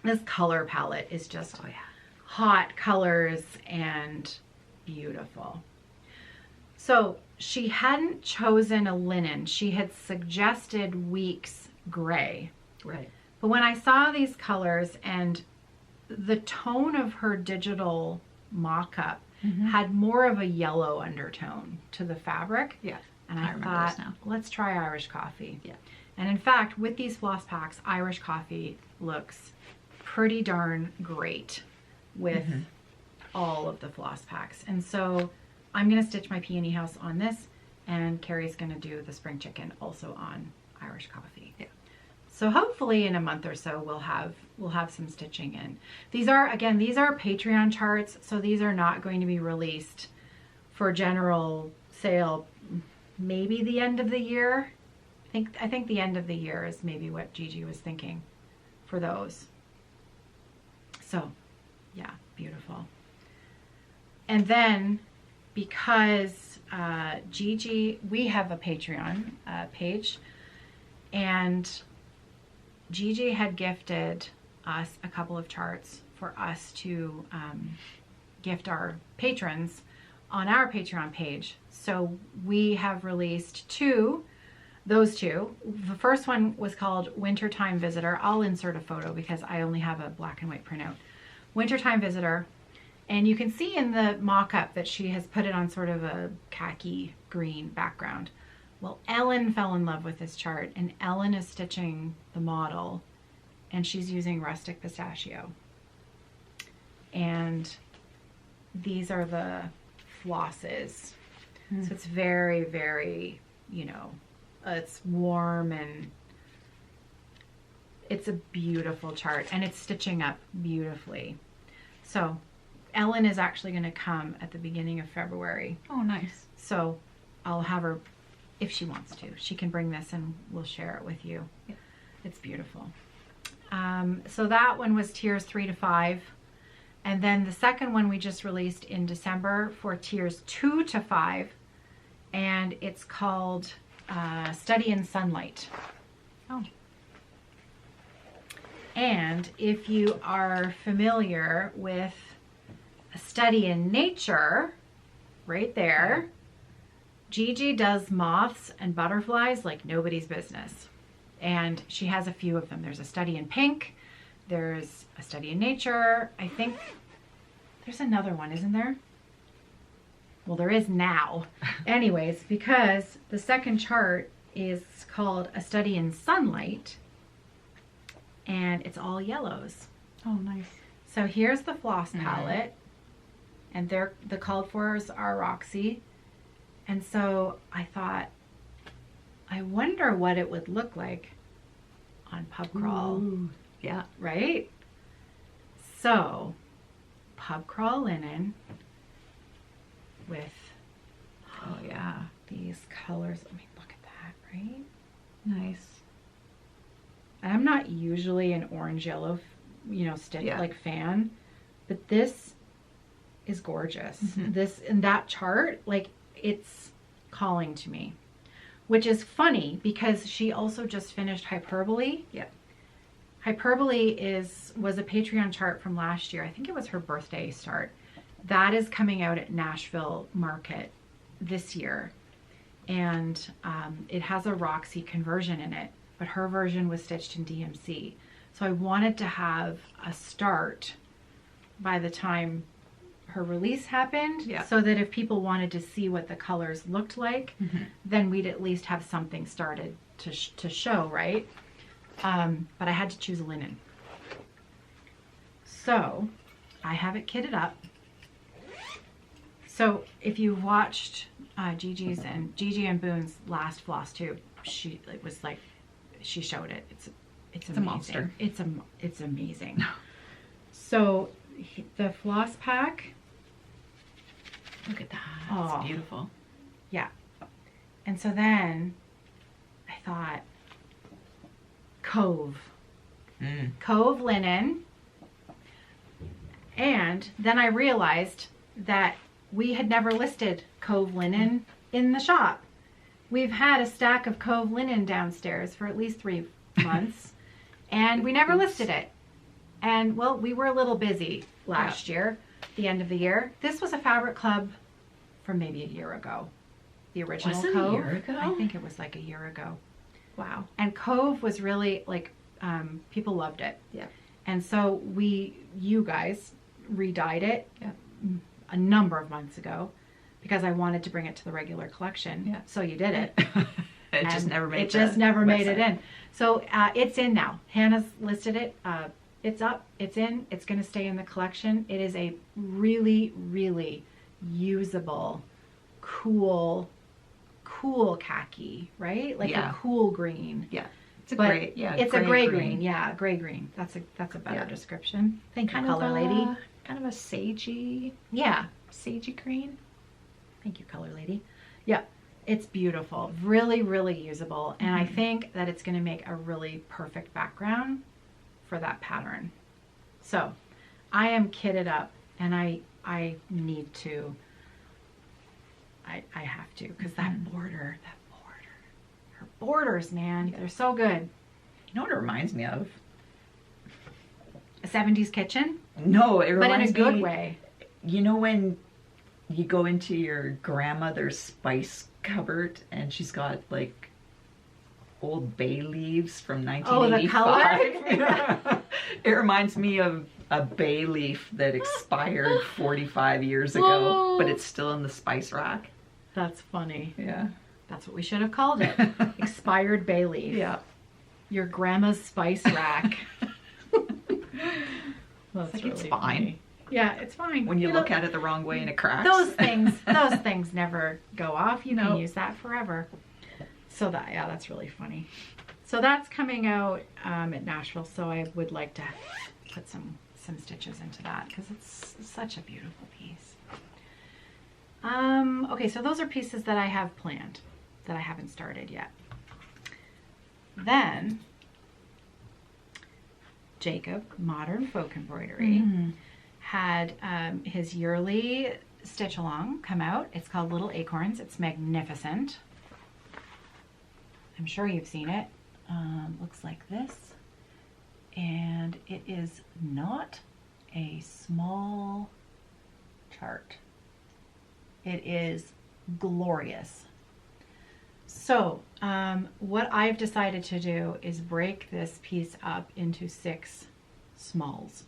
This color palette is just hot colors and beautiful. So she hadn't chosen a linen. She had suggested Weeks Gray. Right. But when I saw these colors and the tone of her digital mock-up had more of a yellow undertone to the fabric. Yeah. And I remember thought, this now. let's try Irish coffee. Yeah. And in fact, with these floss packs, Irish coffee looks pretty darn great with all of the floss packs. And so I'm going to stitch my Peony House on this, and Kerri's going to do the spring chicken also on Irish coffee. Yeah. So hopefully in a month or so we'll have some stitching in. These are Patreon charts, so these are not going to be released for general sale maybe the end of the year. I think the end of the year is maybe what Gigi was thinking for those. So, yeah, beautiful. And then because Gigi, we have a Patreon page, and Gigi had gifted us a couple of charts for us to gift our patrons on our Patreon page. So we have released those two. The first one was called Wintertime Visitor. I'll insert a photo because I only have a black and white printout. Wintertime Visitor. And you can see in the mock-up that she has put it on sort of a khaki green background. Well, Ellen fell in love with this chart, and Ellen is stitching the model, and she's using Rustic Pistachio. And these are the flosses. So it's very, very, you know, it's warm and it's a beautiful chart, and it's stitching up beautifully. So Ellen is actually going to come at the beginning of February. Oh, nice. So I'll have her, if she wants to, she can bring this and we'll share it with you. Yeah. It's beautiful. So that one was tiers 3 to 5. And then the second one we just released in December for tiers 2 to 5. And it's called Study in Sunlight. Oh. And if you are familiar with A Study in Nature, right there, Gigi does moths and butterflies like nobody's business. And she has a few of them. There's A Study in Pink. There's A Study in Nature. I think there's another one, isn't there? Well, there is now. Anyways, because the second chart is called A Study in Sunlight, and it's all yellows. Oh, nice. So here's the floss palette, and the called fors are Roxy. And so I thought, I wonder what it would look like on Pub Crawl. Ooh, yeah. Right? So, Pub Crawl linen with, Oh, yeah. these colors. I mean, look at that, right? Nice. I'm not usually an orange yellow, you know, stitch Yeah. like fan, but this is gorgeous. Mhm. This and that chart, like, it's calling to me, which is funny because she also just finished Hyperbole. Yeah. Hyperbole was a Patreon chart from last year. I think it was her birthday start, that is coming out at Nashville Market this year. And it has a Roxy conversion in it, but her version was stitched in DMC. So I wanted to have a start by the time her release happened, Yeah. so that if people wanted to see what the colors looked like, then we'd at least have something started to show, right? But I had to choose linen. So I have it kitted up. So if you watched Gigi and Boone's last Flosstube, she showed it. It's amazing. a monster. It's amazing. So the floss pack. Look at that. Oh. It's beautiful. Yeah. And so then I thought Cove. Cove linen. And then I realized that we had never listed Cove linen in the shop. We've had a stack of Cove linen downstairs for at least 3 months, and we never listed it. And well, we were a little busy last year, the end of the year. This was a fabric club from maybe a year ago. The original Was it a Cove. year ago? I think it was like a year ago. Wow. And Cove was really like, people loved it. Yeah. And so you guys redyed it a number of months ago because I wanted to bring it to the regular collection. Yeah. So you did it. It just never made it in. So it's in now. Hannah's listed it. It's up. It's in. It's going to stay in the collection. It is a really, really usable, cool khaki, right? Like a cool green. Yeah. It's a But gray, it's a gray green. Yeah, gray green. That's a better description. Thank you, color lady. Kind of a sagey green. Thank you, color lady. Yeah, it's beautiful. Really, really usable. And I think that it's going to make a really perfect background for that pattern. So I am kitted up, and I need to. I have to, because that border, her borders, man, they're so good. You know what it reminds me of? A 70s kitchen, No, it but in reminds a good me, way. You know when you go into your grandmother's spice cupboard and she's got like old bay leaves from 1985? The color? It reminds me of a bay leaf that expired 45 years ago, but it's still in the spice rack. That's funny. Yeah. That's what we should have called it. Expired bay leaf. Yeah. Your grandma's spice rack. That's Like, really it's fine. funny. Yeah, it's fine. When you look at it the wrong way and it cracks. those things never go off. You can use that forever. So that's really funny. So that's coming out at Nashville. So I would like to put some stitches into that because it's such a beautiful piece. Okay, so those are pieces that I have planned that I haven't started yet. Then Jacob, Modern Folk Embroidery, had his yearly stitch along come out. It's called Little Acorns. It's magnificent. I'm sure you've seen it. Looks like this. And it is not a small chart. It is glorious. So what I've decided to do is break this piece up into 6 smalls.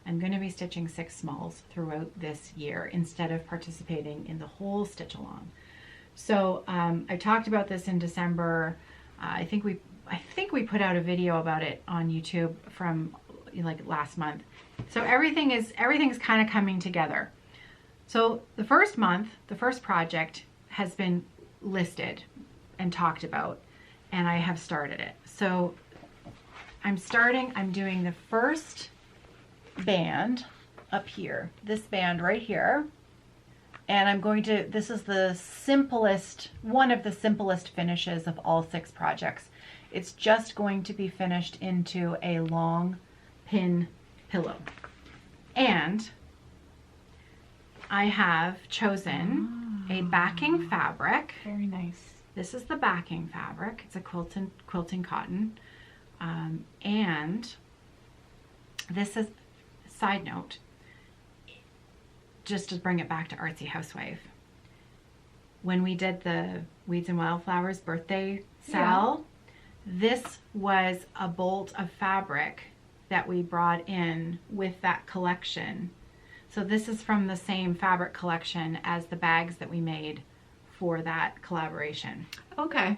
I'm going to be stitching 6 smalls throughout this year instead of participating in the whole stitch along. So I talked about this in December. I think we put out a video about it on YouTube from like last month. So everything's kind of coming together. So the first month, the first project has been listed and talked about, and I have started it. So I'm doing the first band up here, this band right here, and this is the simplest, one of the simplest finishes of all 6 projects. It's just going to be finished into a long pin pillow. And I have chosen a backing fabric. Very nice. This is the backing fabric. It's a quilting cotton. And this is, side note, just to bring it back to Artsy Housewife, when we did the Weeds and Wildflowers birthday sale, this was a bolt of fabric that we brought in with that collection. So this is from the same fabric collection as the bags that we made for that collaboration. Okay.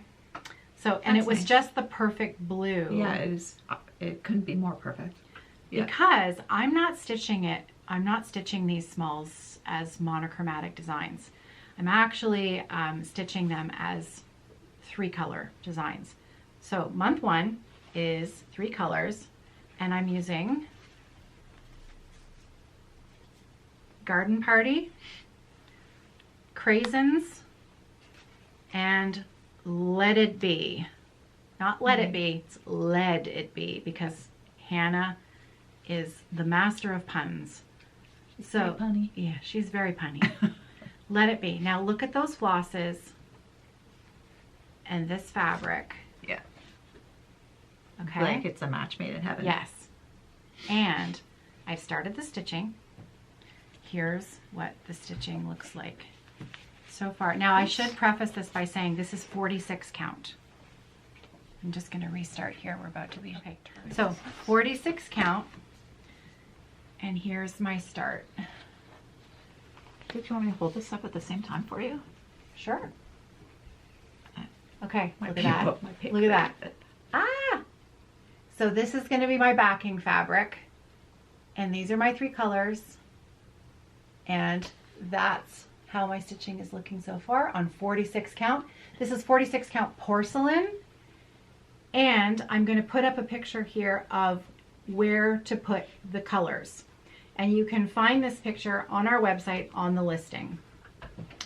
So, and That's it was nice. just the perfect blue. Yeah, it is. It couldn't be more perfect. Yeah. Because I'm not stitching these smalls as monochromatic designs. I'm actually stitching them as 3-color designs. So month 1 is 3 colors, and I'm using Garden Party, Craisins, and Let It Be. Not Let It Be, it's Let It Be, because Hannah is the master of puns. Very punny. Yeah, she's very punny. Let It Be. Now look at those flosses and this fabric. Yeah. Okay. Like it's a match made in heaven. Yes. And I've started the stitching. Here's what the stitching looks like so far. Now I should preface this by saying this is 46 count. I'm just going to restart here. We're about to be okay. So 46 count, and here's my start. Do you want me to hold this up at the same time for you? Sure. Okay, My look at paper- that. my paper Look at that. bit. Ah! So this is going to be my backing fabric, and these are my 3 colors, and that's how my stitching is looking so far on 46 count. This is 46 count porcelain, and I'm going to put up a picture here of where to put the colors, and you can find this picture on our website on the listing,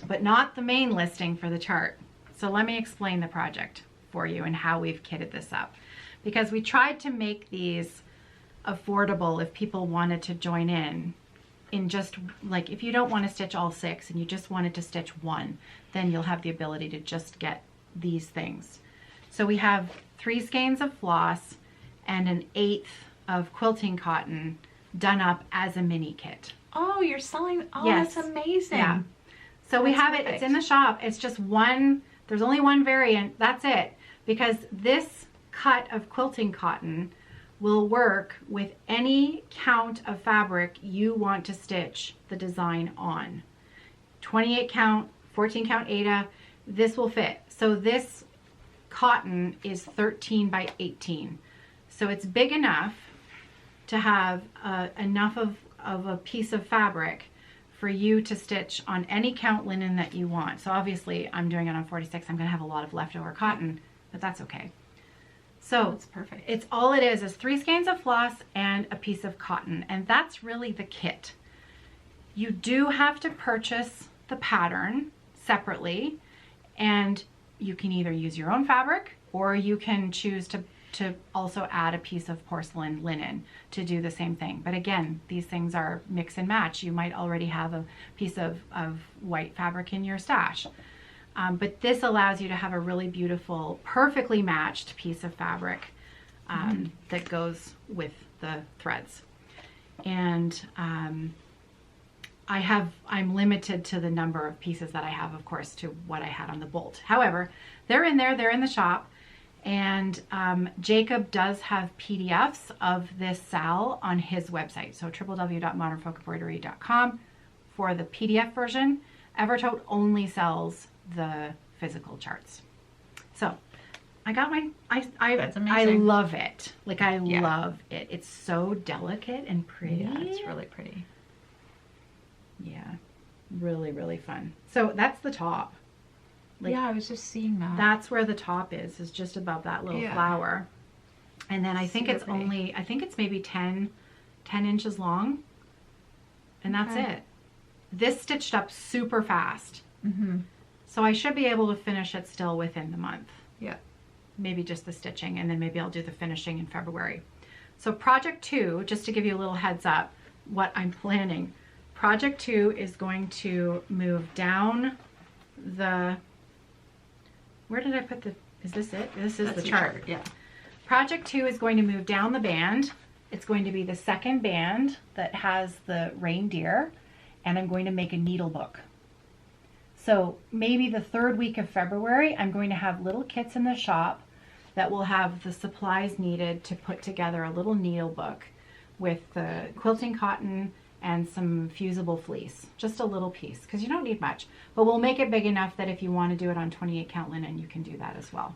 but not the main listing for the chart. So let me explain the project for you and how we've kitted this up, because we tried to make these affordable if people wanted to join in just like, if you don't want to stitch all 6 and you just wanted to stitch 1, then you'll have the ability to just get these things. So we have 3 skeins of floss and 1/8 of quilting cotton done up as a mini kit. Oh, you're selling. Oh, Yes. that's amazing. Yeah. So we That's have it, it's perfect. in the shop. It's just one, there's only one variant. That's it. Because this cut of quilting cotton will work with any count of fabric you want to stitch the design on. 28 count, 14 count Aida, this will fit. So this cotton is 13 by 18. So it's big enough to have enough of a piece of fabric for you to stitch on any count linen that you want. So obviously I'm doing it on 46. I'm gonna have a lot of leftover cotton, but that's okay. So That's perfect. it's all it is 3 skeins of floss and a piece of cotton, and that's really the kit. You do have to purchase the pattern separately, and you can either use your own fabric or you can choose to also add a piece of porcelain linen to do the same thing. But again, these things are mix and match. You might already have a piece of white fabric in your stash. But this allows you to have a really beautiful, perfectly matched piece of fabric that goes with the threads. And I'm limited to the number of pieces that I have, of course, to what I had on the bolt. However, they're in there, they're in the shop. And Jacob does have PDFs of this SAL on his website. So www.modernfolkembroidery.com for the PDF version. Evertote only sells the physical charts. So I got my, That's I amazing. love it. Like I Yeah. love it. It's so delicate and pretty. Yeah, it's really pretty. Yeah, really, really fun. So that's the top. Like, yeah, I was just seeing that. that's where the top is just above that little Yeah. flower. And then I think Super it's pretty. only, I think it's maybe 10 inches long. And that's Okay. it. This stitched up super fast. Mm-hmm. So I should be able to finish it still within the month. Yeah. Maybe just the stitching, and then maybe I'll do the finishing in February. So project 2, just to give you a little heads up what I'm planning. Project 2 is going to move down the, where did I put the, is this it? This is That's the your chart. Yeah. Project 2 is going to move down the band. It's going to be the second band that has the reindeer. and I'm going to make a needle book. So maybe the third week of February, I'm going to have little kits in the shop that will have the supplies needed to put together a little needle book with the quilting cotton and some fusible fleece, just a little piece, because you don't need much, but we'll make it big enough that if you want to do it on 28 count linen, you can do that as well.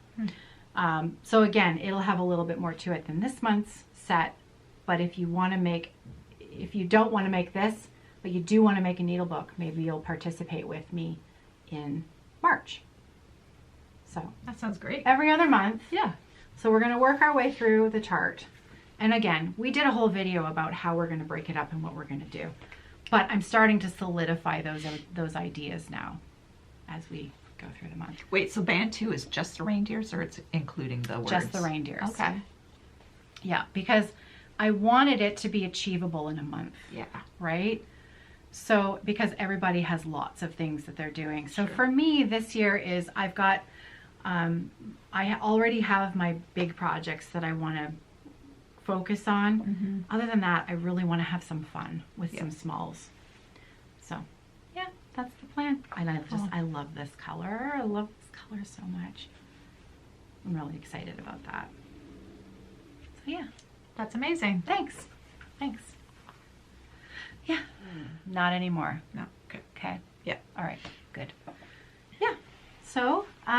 So again, it'll have a little bit more to it than this month's set, but if you don't want to make this, but you do want to make a needle book, maybe you'll participate with me in March. So That sounds great. every other month. Yeah. So we're going to work our way through the chart. And again, we did a whole video about how we're going to break it up and what we're going to do. But I'm starting to solidify those ideas now as we go through the month. Wait, so band 2 is just the reindeers, or it's including the words? Just the reindeers. Okay. Yeah, because I wanted it to be achievable in a month. Yeah. Right? So, because everybody has lots of things that they're doing. So for me, this year is I've got, I already have my big projects that I want to focus on. Other than that, I really want to have some fun with some smalls. So, yeah, that's the plan. And I love this color. I love this color so much. I'm really excited about that. So, yeah. That's amazing. Thanks. Yeah. Not anymore. No. Okay. Okay. Yeah. All right. Good. Yeah. So, so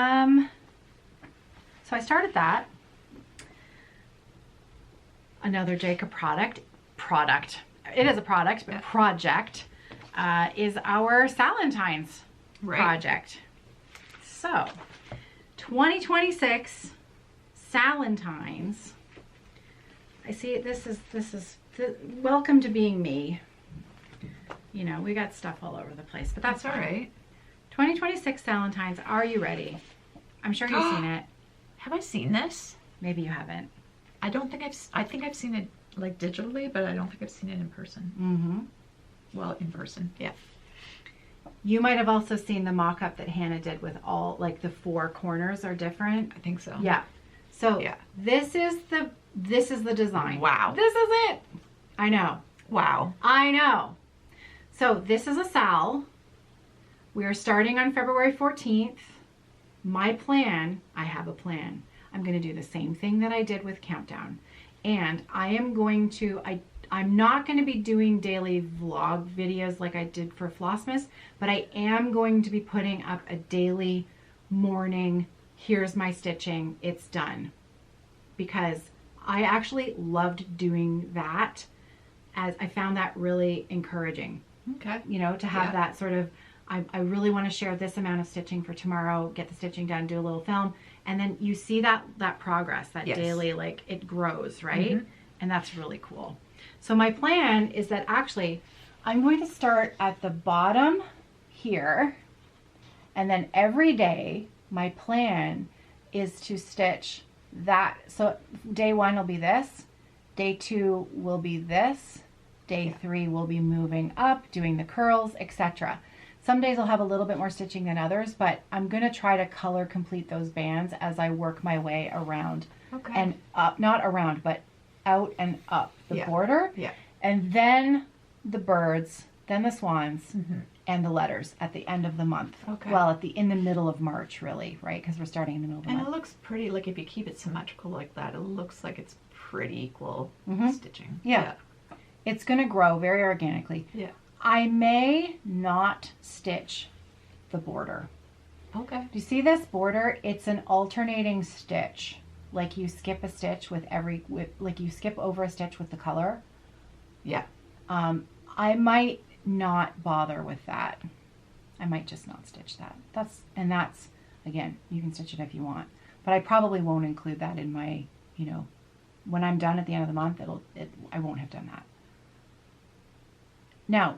I started that. Another Jacob product. It is a product, but project is our Salentine's project. So, 2026 Salentine's. I see this is welcome to being me. You know, we got stuff all over the place, but that's all right. 2026 Salentine's. Are you ready? I'm sure you've seen it. Have I seen this? Maybe you haven't. I don't think I think I've seen it like digitally, but I don't think I've seen it in person. Well, in person. Yeah. You might have also seen the mock-up that Hannah did with all, like, the 4 corners are different. I think so. Yeah. So this is the design. Wow. This is it. I know. Wow. I know. So this is a sal. We are starting on February 14th. My plan, I have a plan. I'm going to do the same thing that I did with Countdown. And I am going to, I'm not going to be doing daily vlog videos like I did for Flossmas, but I am going to be putting up a daily morning, here's my stitching, it's done. Because I actually loved doing that, as I found that really encouraging. Okay. You know, to have that sort of, I really want to share this amount of stitching for tomorrow, get the stitching done, do a little film. And then you see that progress, that daily, like, it grows, right? And that's really cool. So my plan is that actually I'm going to start at the bottom here. And then every day, my plan is to stitch that. So day 1 will be this. Day 2 will be this. Day 3 will be moving up, doing the curls, etc. Some days I'll have a little bit more stitching than others, but I'm going to try to color complete those bands as I work my way around and up, not around, but out and up the border. Yeah. And then the birds, then the swans, and the letters at the end of the month. Okay. Well, in the middle of March, really, right? Because we're starting in the middle of the month. And it looks pretty, like if you keep it symmetrical like that, it looks like it's pretty equal stitching. Yeah. It's going to grow very organically. Yeah. I may not stitch the border. Okay. Do you see this border? It's an alternating stitch. Like you skip a stitch like you skip over a stitch with the color. Yeah. I might not bother with that. I might just not stitch that. That's, again, you can stitch it if you want. But I probably won't include that in my, you know, when I'm done at the end of the month, I won't have done that. Now,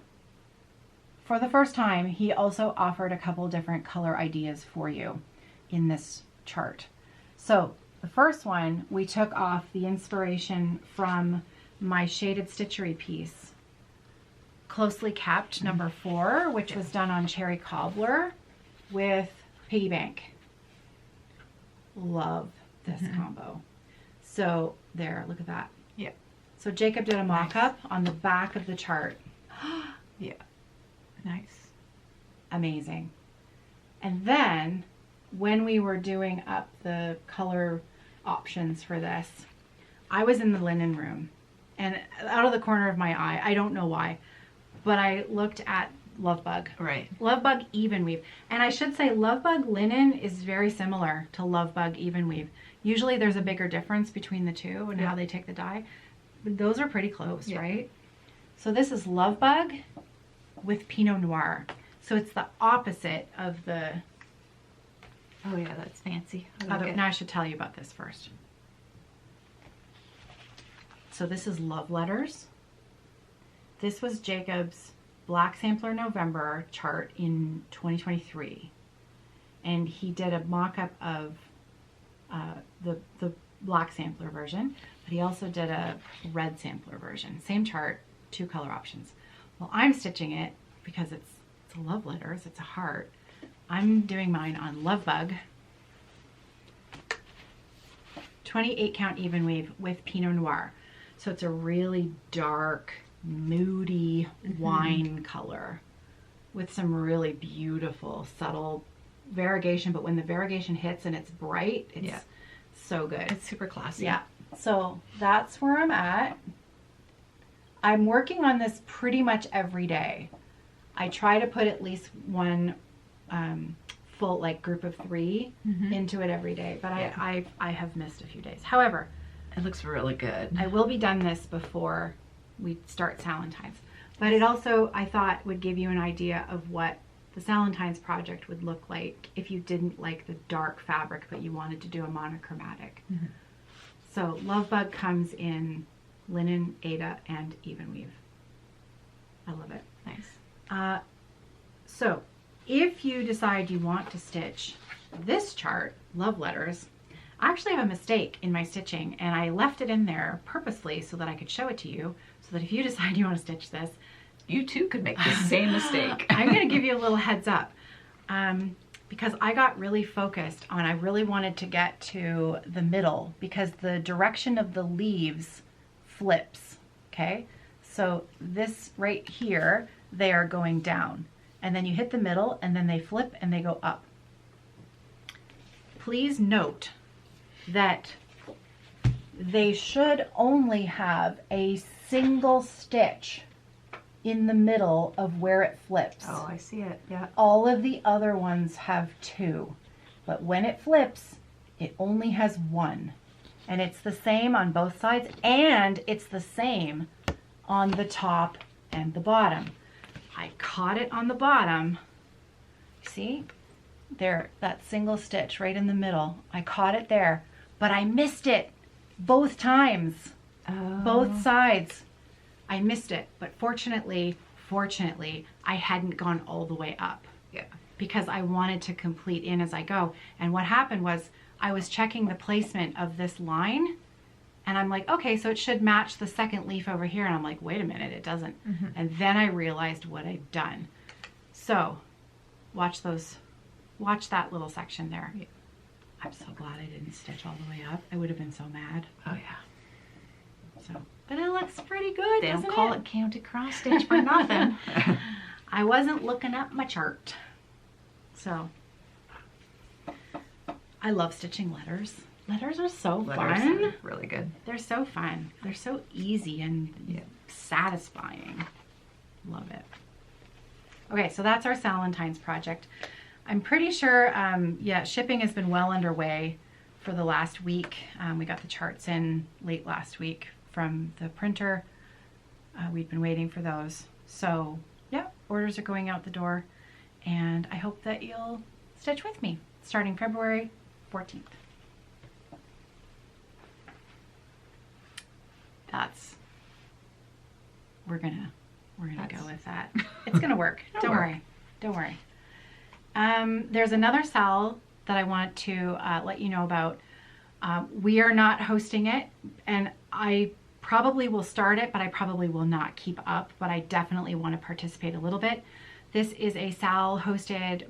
for the first time, he also offered a couple different color ideas for you in this chart. So the first one, we took off the inspiration from my shaded stitchery piece, Closely Kept number 4, which was done on Cherry Cobbler with Piggy Bank. Love this combo. So there, look at that. Yeah. So Jacob did a mock-up on the back of the chart. Yeah. Nice. Amazing. And then when we were doing up the color options for this, I was in the linen room, and out of the corner of my eye, I don't know why, but I looked at Lovebug. Right. Lovebug Even Weave. And I should say Lovebug linen is very similar to Lovebug Even Weave. Usually there's a bigger difference between the two and how they take the dye. But those are pretty close, right? So this is Lovebug with Pinot Noir. So it's the opposite of the... Oh yeah, that's fancy. I like it. Now I should tell you about this first. So this is Love Letters. This was Jacob's Black Sampler November chart in 2023. And he did a mock-up of the black sampler version, but he also did a red sampler version. Same chart, 2 color options. Well, I'm stitching it because it's a love letters, it's a heart. I'm doing mine on Lovebug. 28 count even weave with Pinot Noir. So it's a really dark, moody wine color with some really beautiful, subtle variegation. But when the variegation hits and it's bright, it's so good. It's super classy. Yeah. So that's where I'm at. I'm working on this pretty much every day. I try to put at least one full group of 3 into it every day, but I have missed a few days. However, it looks really good. I will be done this before we start Salentine's. But it also, I thought, would give you an idea of what the Salentine's project would look like if you didn't like the dark fabric, but you wanted to do a monochromatic. So Lovebug comes in linen, Aida, and even weave. I love it. Nice. So if you decide you want to stitch this chart, Love Letters, I actually have a mistake in my stitching, and I left it in there purposely so that I could show it to you, so that if you decide you want to stitch this, you too could make the same mistake. I'm going to give you a little heads up, because I got really focused on, I really wanted to get to the middle because the direction of the leaves flips, okay? So this right here, they are going down, and then you hit the middle, and then they flip and they go up. Please note that they should only have a single stitch in the middle of where it flips. Oh, I see it. Yeah. All of the other ones have 2, but when it flips, it only has 1. And it's the same on both sides, and it's the same on the top and the bottom. I caught it on the bottom. See? There, that single stitch right in the middle. I caught it there, but I missed it both times. Oh. Both sides. I missed it, but fortunately, I hadn't gone all the way up. Yeah. Because I wanted to complete in as I go. And what happened was I was checking the placement of this line, and I'm like, okay, so it should match the second leaf over here. And I'm like, wait a minute, it doesn't. And then I realized what I'd done. So watch that little section there. Yeah. I'm so glad I didn't stitch all the way up. I would have been so mad. Oh yeah. So, but it looks pretty good. They don't call it county cross stitch for nothing. I wasn't looking up my chart. So I love stitching letters. Letters are so fun. Really good. They're so fun. They're so easy and satisfying. Love it. Okay, so that's our Salentine's project. I'm pretty sure, shipping has been well underway for the last week. We got the charts in late last week from the printer. We'd been waiting for those. So, yeah, orders are going out the door. And I hope that you'll stitch with me starting February 14th. We're gonna go with that. It's gonna work. Don't worry. There's another sal that I want to let you know about. We are not hosting it, and I probably will start it, but I probably will not keep up, but I definitely want to participate a little bit. This is a sal hosted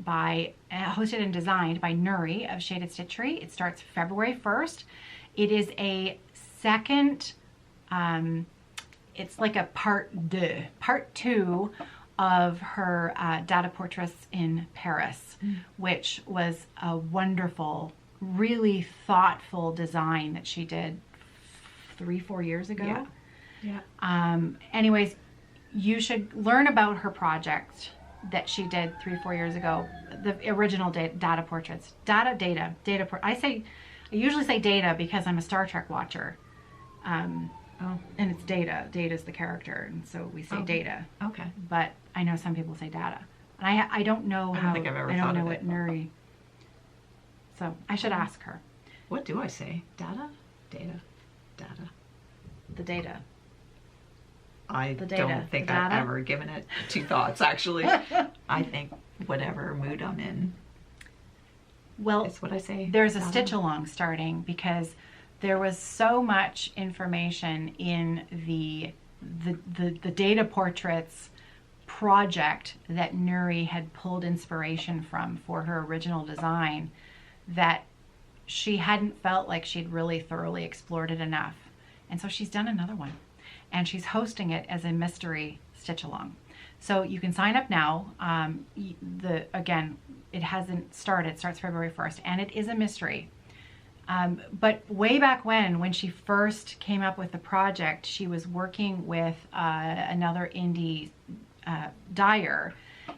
and designed by Nuri of Shaded Stitchery. It starts February 1st. It is a second, it's like a part 2 of her data portraits in Paris, which was a wonderful, really thoughtful design that she did 3-4 years ago. Yeah. Anyways, you should learn about her project that she did 3-4 years ago, the original data portraits. I usually say data because I'm a Star Trek watcher. And it's Data. Data's the character, and so we say Data. Okay. But I know some people say Data. And I don't know how. I don't think I've ever I thought don't know of what it. Nuri. So I should ask her. What do I say? Data? Data. Data. The Data. I The data. don't think The I've data? ever given it 2 thoughts, actually. I think whatever mood I'm in Well, is what I say. there's a Data. stitch along starting because there was so much information in the data portraits project that Nuri had pulled inspiration from for her original design that she hadn't felt like she'd really thoroughly explored it enough. And so she's done another one. And she's hosting it as a mystery stitch along. So you can sign up now. Again, it hasn't started. It starts February 1st, and it is a mystery. But way back when she first came up with the project, she was working with another indie dyer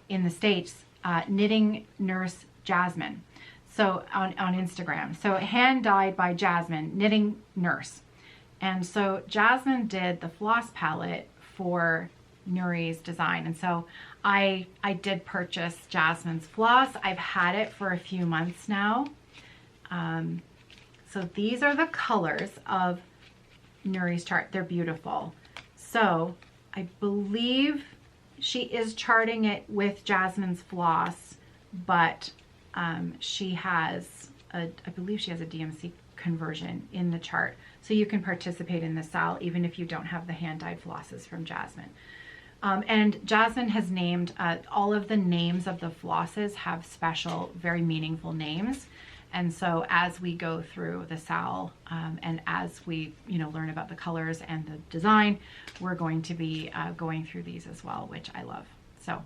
in the States, knitting nurse Jasmine. So on Instagram. So hand dyed by Jasmine, knitting nurse. And so Jasmine did the floss palette for Nuri's design. And so I did purchase Jasmine's floss. I've had it for a few months now. So these are the colors of Nuri's chart. They're beautiful. So I believe she is charting it with Jasmine's floss, but she has I believe she has a DMC conversion in the chart. So you can participate in the SAL even if you don't have the hand-dyed flosses from Jasmine. And Jasmine has named, all of the names of the flosses have special, very meaningful names. And so as we go through the SAL and as we learn about the colors and the design, we're going to be going through these as well, which I love. So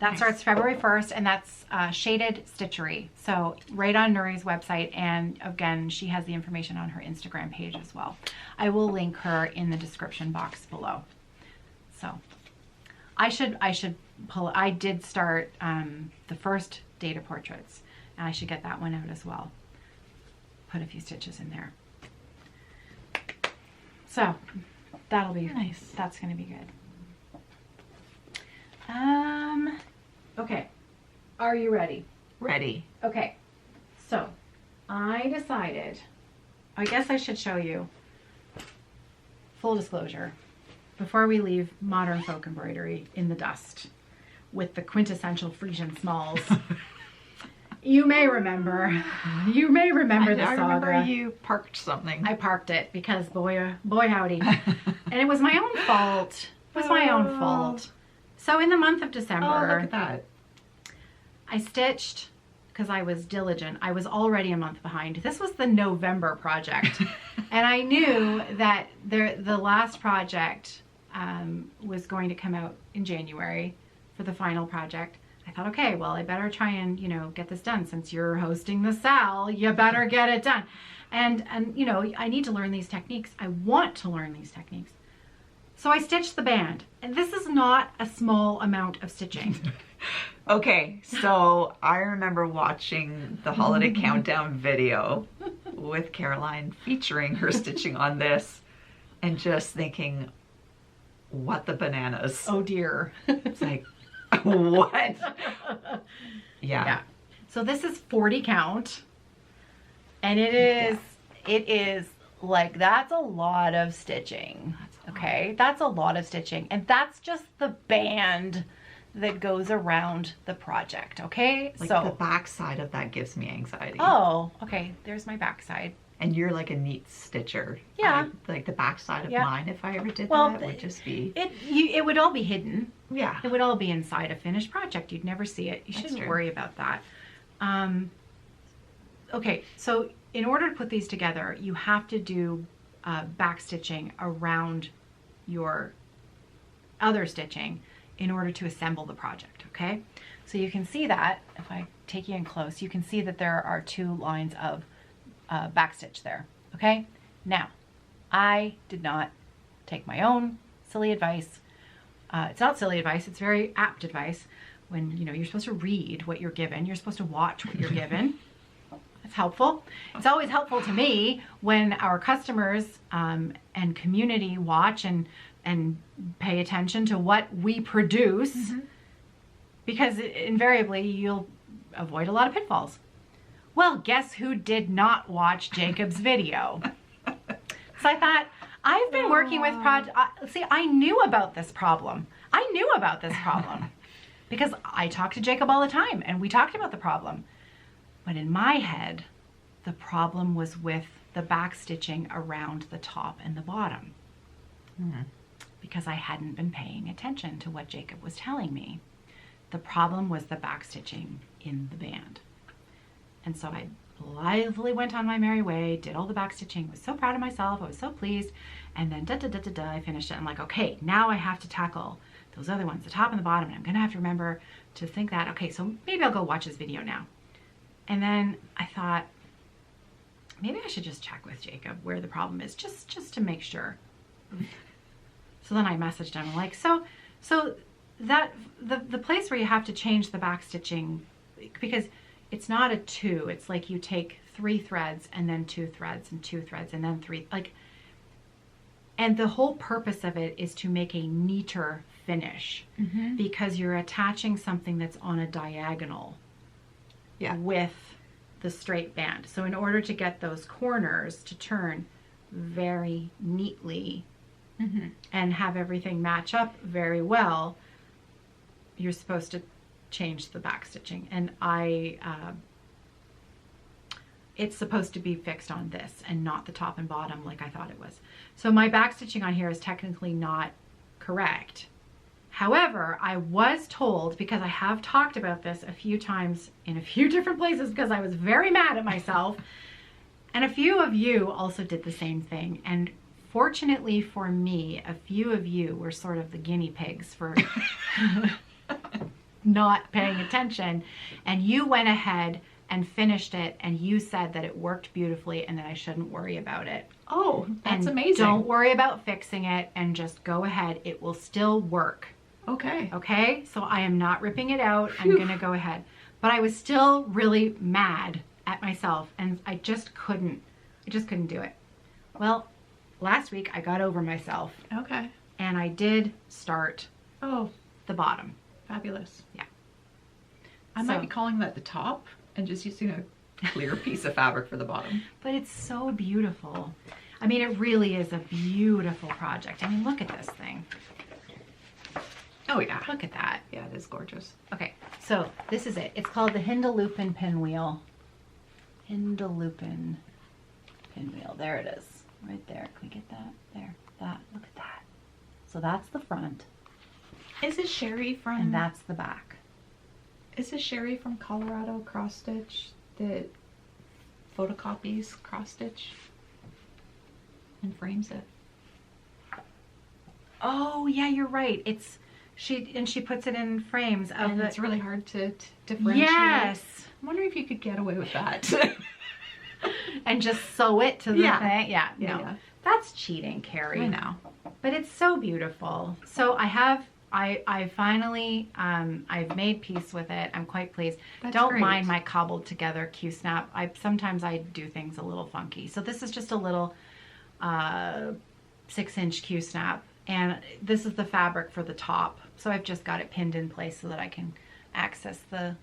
that starts February 1st, and that's Shaded Stitchery. So right on Nuri's website, and again, she has the information on her Instagram page as well. I will link her in the description box below. So I did start the first data portraits, and I should get that one out as well. Put a few stitches in there. So that'll be nice. That's going to be good. Okay, are you ready? Ready. Okay, so I decided, I guess I should show you, full disclosure, before we leave modern folk embroidery in the dust with the quintessential Frisian smalls. You may remember the saga. I remember you parked something. I parked it because boy howdy. And it was my own fault. It was my own fault. So in the month of December, look at that. I stitched, because I was diligent. I was already a month behind. This was the November project. And I knew that the last project was going to come out in January for the final project. I thought, okay, well, I better try and, get this done. Since you're hosting the SAL, you better get it done. And I need to learn these techniques. I want to learn these techniques. So I stitched the band, and this is not a small amount of stitching. Okay, so I remember watching the holiday countdown video with Caroline featuring her stitching on this and just thinking, what the bananas? Oh dear. It's like, what? Yeah. So this is 40 count, and it is like, that's a lot of stitching. Okay, that's a lot of stitching, and that's just the band that goes around the project. Okay, Like so the back side of that gives me anxiety. Oh, okay, there's my back side. And you're like a neat stitcher. Yeah. Like the back side of Yeah. mine, if I ever did Well, that, would just be... It would all be hidden. Yeah. It would all be inside a finished project. You'd never see it. You That's shouldn't true. worry about that. Okay, so in order to put these together, you have to do back stitching around your other stitching in order to assemble the project, okay? So you can see that, if I take you in close, you can see that there are 2 lines of backstitch there, okay? Now, I did not take my own silly advice. It's not silly advice, it's very apt advice. When, you know, you're supposed to read what you're given, you're supposed to watch what you're given. It's helpful. It's always helpful to me when our customers and community watch and pay attention to what we produce, because invariably you'll avoid a lot of pitfalls. Well, guess who did not watch Jacob's video? So I thought, I've been working with see, I knew about this problem. Because I talk to Jacob all the time and we talked about the problem. But in my head, the problem was with the back stitching around the top and the bottom. Because I hadn't been paying attention to what Jacob was telling me. The problem was the back stitching in the band. And so I blithely went on my merry way, did all the back stitching, was so proud of myself, I was so pleased, and then I finished it. I'm like, okay, now I have to tackle those other ones, the top and the bottom, and I'm gonna have to remember to think that, okay, so maybe I'll go watch this video now. And then I thought, maybe I should just check with Jacob where the problem is, just to make sure. So then I messaged him, like, so that the place where you have to change the back stitching, because it's not a 2, it's like you take 3 threads and then 2 threads and 2 threads and then 3, like, and the whole purpose of it is to make a neater finish, because you're attaching something that's on a diagonal with the straight band. So in order to get those corners to turn very neatly and have everything match up very well, you're supposed to change the back stitching. And it's supposed to be fixed on this and not the top and bottom like I thought it was. So my back stitching on here is technically not correct. However, I was told, because I have talked about this a few times in a few different places because I was very mad at myself, and a few of you also did the same thing. And fortunately for me, a few of you were sort of the guinea pigs for not paying attention, and you went ahead and finished it, and you said that it worked beautifully and that I shouldn't worry about it. Oh, that's and amazing. Don't worry about fixing it and just go ahead. It will still work. Okay. Okay, so I am not ripping it out. I'm gonna go ahead. But I was still really mad at myself, and I just couldn't do it. Well, last week I got over myself. Okay. And I did start the bottom. Fabulous. Yeah. I might be calling that the top and just using a clear piece of fabric for the bottom. But it's so beautiful. I mean, it really is a beautiful project. I mean, look at this thing. Oh yeah. Look at that. Yeah, it is gorgeous. Okay, so this is it. It's called the Hindelupin pinwheel. Hindelupin pinwheel. There it is. Right there. Can we get that? There. That. Look at that. So that's the front. Is it Sherry from... And that's the back. Is it Sherry from Colorado Cross Stitch that photocopies cross stitch and frames it? Oh yeah, you're right. It's she puts it in frames of and it's really hard to differentiate. Yes. I'm wondering if you could get away with that. And just sew it to the thing. Yeah. No. Yeah. That's cheating, Kerri. I know. But it's so beautiful. So I finally, I've made peace with it. I'm quite pleased. That's Don't great. mind my cobbled together Q-snap. Sometimes I do things a little funky. So this is just a little 6-inch Q-snap. And this is the fabric for the top. So I've just got it pinned in place so that I can access the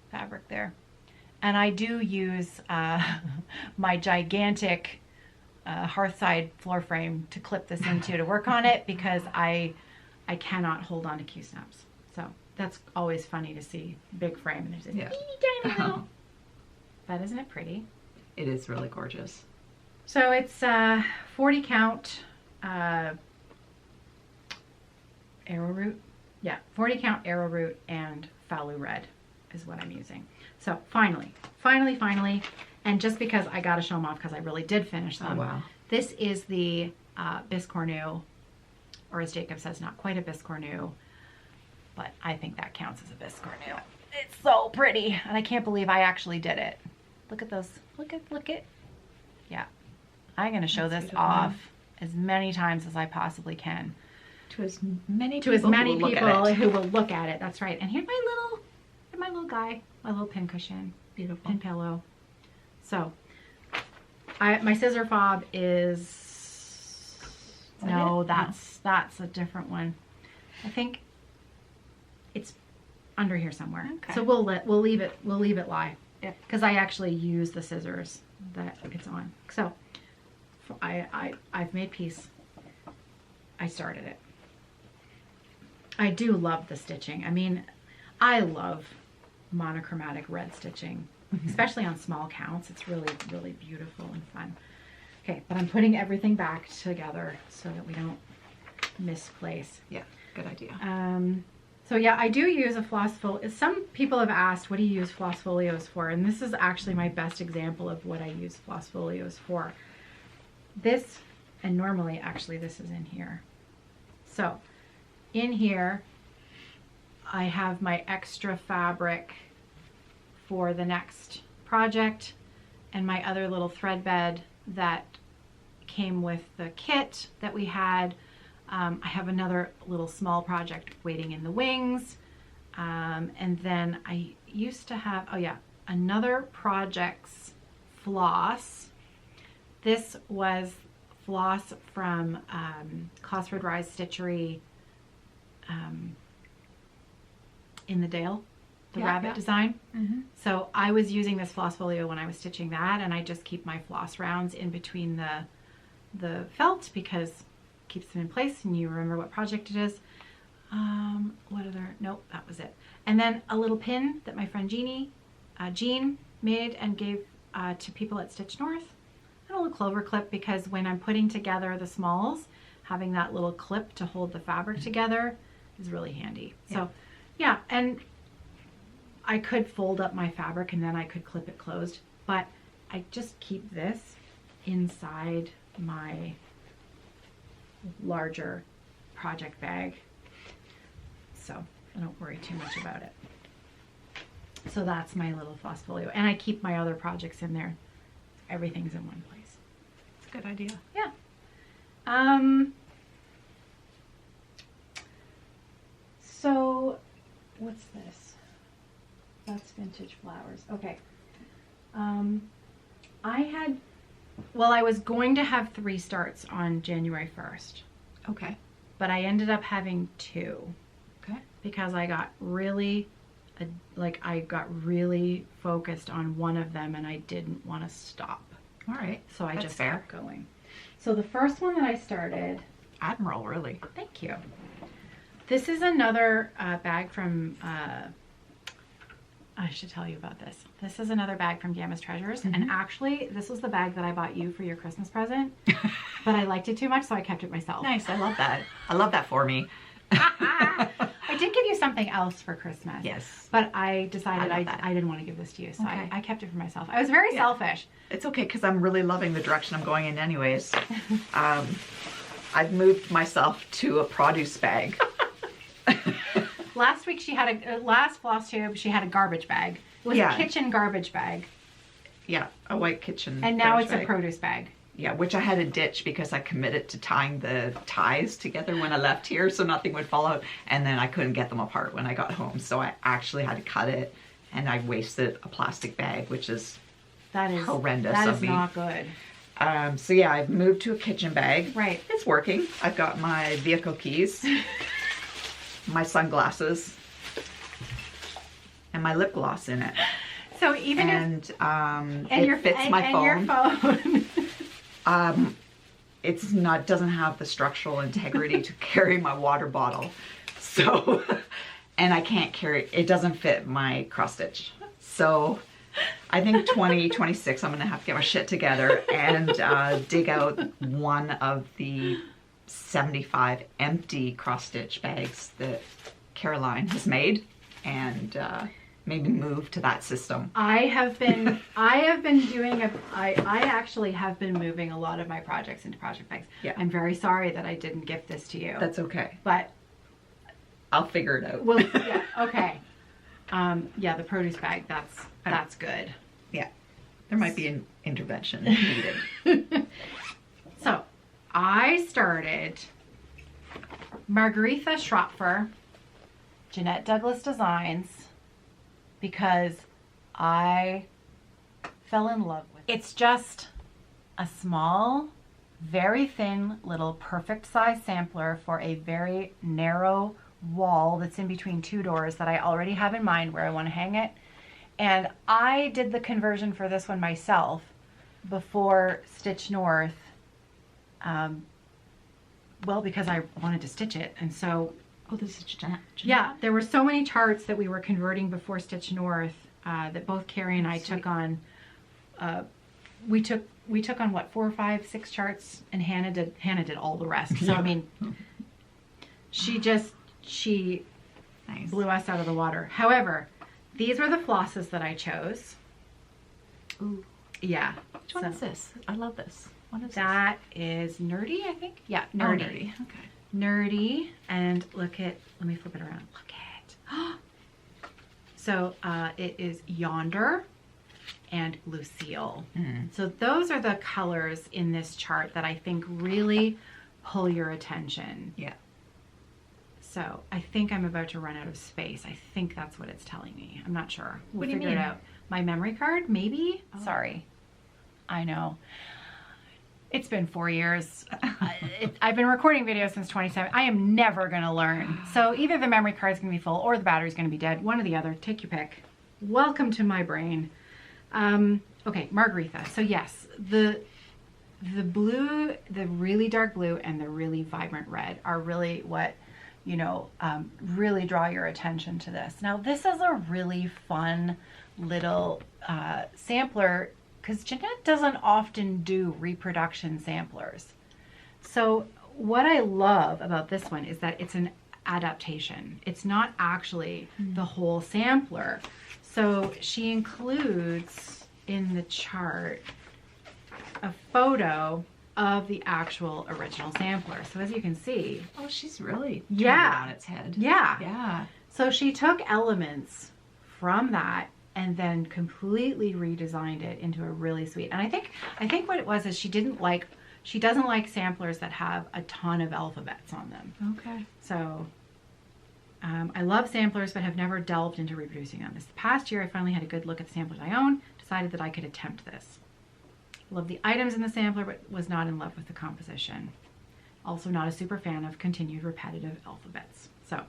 fabric there. And I do use my gigantic Hearthside floor frame to clip this into to work on it, because I cannot hold on to Q-snaps. So that's always funny to see big frame and there's a teeny tiny little. But isn't it pretty? It is really gorgeous. So it's 40 count arrowroot. Yeah, 40 count arrowroot and Falu red is what I'm using. So finally, and just because I got to show them off because I really did finish them. Oh, wow. This is the Biscornu, or as Jacob says, not quite a Biscornu, but I think that counts as a bisque ornament. It's so pretty, and I can't believe I actually did it. Look at those. Look at. Yeah. I'm going to show this off as many times as I possibly can. To as many To people, as many who will people look at it. who will look at it. That's right. And here's my little guy, my little pin cushion, Beautiful. pin pillow. So, my scissor fob is no, that's a different one. I think it's under here somewhere. Okay. So we'll leave it lie. Yeah. Because I actually use the scissors that it's on. So I've made peace. I started it. I do love the stitching. I mean, I love monochromatic red stitching, especially on small counts. It's really, really beautiful and fun. Okay, but I'm putting everything back together so that we don't misplace. Yeah, good idea. So yeah, I do use a floss folio. Some people have asked, what do you use floss folios for? And this is actually my best example of what I use floss folios for. This, and normally actually this is in here. So in here, I have my extra fabric for the next project and my other little thread bed that came with the kit that we had. I have another little small project waiting in the wings. And then I used to have, oh yeah, another project's floss. This was floss from Cosford Rise Stitchery in the Dale, the rabbit design. So I was using this floss folio when I was stitching that, and I just keep my floss rounds in between the felt because it keeps them in place and you remember what project it is. What other, nope, that was it. And then a little pin that my friend Jean made and gave to people at Stitch North. And a little clover clip because when I'm putting together the smalls, having that little clip to hold the fabric together is really handy. So yeah, and I could fold up my fabric and then I could clip it closed, but I just keep this inside my larger project bag, so I don't worry too much about it. So that's my little floss folio, and I keep my other projects in there. Everything's in one place. It's a good idea. Yeah. So what's this? That's vintage flowers. Okay. I was going to have 3 starts on January 1st, Okay. but I ended up having 2 Okay. because I got really focused on one of them and I didn't want to stop. All right. So I That's just fair. kept going. So the first one that I started, Admiral, really. thank you. This is another bag from, I should tell you about this. This is another bag from Gamma's Treasures. And actually, this was the bag that I bought you for your Christmas present. But I liked it too much, so I kept it myself. Nice. I love that. I love that for me. I did give you something else for Christmas. Yes. But I decided I love that. I didn't want to give this to you, so Okay. I kept it for myself. I was very selfish. It's okay because I'm really loving the direction I'm going in anyways. I've moved myself to a produce bag. Last week she had last Flosstube, she had a garbage bag. It was a kitchen garbage bag. Yeah, a white kitchen. And now it's bag. a produce bag. Yeah, which I had to ditch because I committed to tying the ties together when I left here so nothing would fall out. And then I couldn't get them apart when I got home. So I actually had to cut it and I wasted a plastic bag, which is horrendous of me. That is not good. So yeah, I've moved to a kitchen bag. Right. It's working. I've got my vehicle keys, my sunglasses, and my lip gloss in it. So even and if it fits my phone. Your phone. It's not doesn't have the structural integrity to carry my water bottle. So, and I can't carry it doesn't fit my cross stitch. So I think 2026 I'm gonna have to get my shit together and dig out one of the 75 empty cross stitch bags that Caroline has made and maybe move to that system. I actually have been moving a lot of my projects into project bags. Yeah. I'm very sorry that I didn't gift this to you. That's okay. But I'll figure it out. Well, yeah, okay. Yeah, the produce bag, that's good. Yeah. There might be an intervention needed. So, I started Margaretha Schropfer, Jeanette Douglas Designs, because I fell in love with it. It's just a small, very thin little perfect size sampler for a very narrow wall that's in between two doors that I already have in mind where I want to hang it. And I did the conversion for this one myself before Stitch North, well, because I wanted to stitch it. And so, Oh, this is Jeanette. yeah, there were so many charts that we were converting before Stitch North that both Kerri and I took on. We took on what, 4, 5, 6 charts, and Hannah did all the rest. So I mean, she Nice. blew us out of the water. However, these were the flosses that I chose. Ooh. Yeah. Which one is this? I love this. What is That is Nerdy, I think. Yeah, this? Nerdy. Oh, nerdy. Okay. Nerdy, and look at, let me flip it around. Look at. So it is Yonder and Lucille. So those are the colors in this chart that I think really pull your attention. Yeah. So I think I'm about to run out of space. I think that's what it's telling me. I'm not sure. We'll What do you figure it mean? out. My memory card, maybe? Oh. Sorry. I know. It's been 4 years. I've been recording videos since 2017. I am never going to learn. So either the memory card's going to be full or the battery's going to be dead. One or the other. Take your pick. Welcome to my brain. Okay, Margaretha. So yes, the blue, the really dark blue and the really vibrant red are really what, you know, really draw your attention to this. Now this is a really fun little sampler because Jeanette doesn't often do reproduction samplers. So what I love about this one is that it's an adaptation. It's not actually the whole sampler. So she includes in the chart a photo of the actual original sampler. So as you can see, Oh, she's really turned Yeah. it on its head. yeah. Yeah. So she took elements from that and then completely redesigned it into a really sweet. And I think what it was is she doesn't like samplers that have a ton of alphabets on them. Okay. So I love samplers, but have never delved into reproducing them. This past year, I finally had a good look at the samplers I own, decided that I could attempt this. Love the items in the sampler, but was not in love with the composition. Also not a super fan of continued repetitive alphabets. So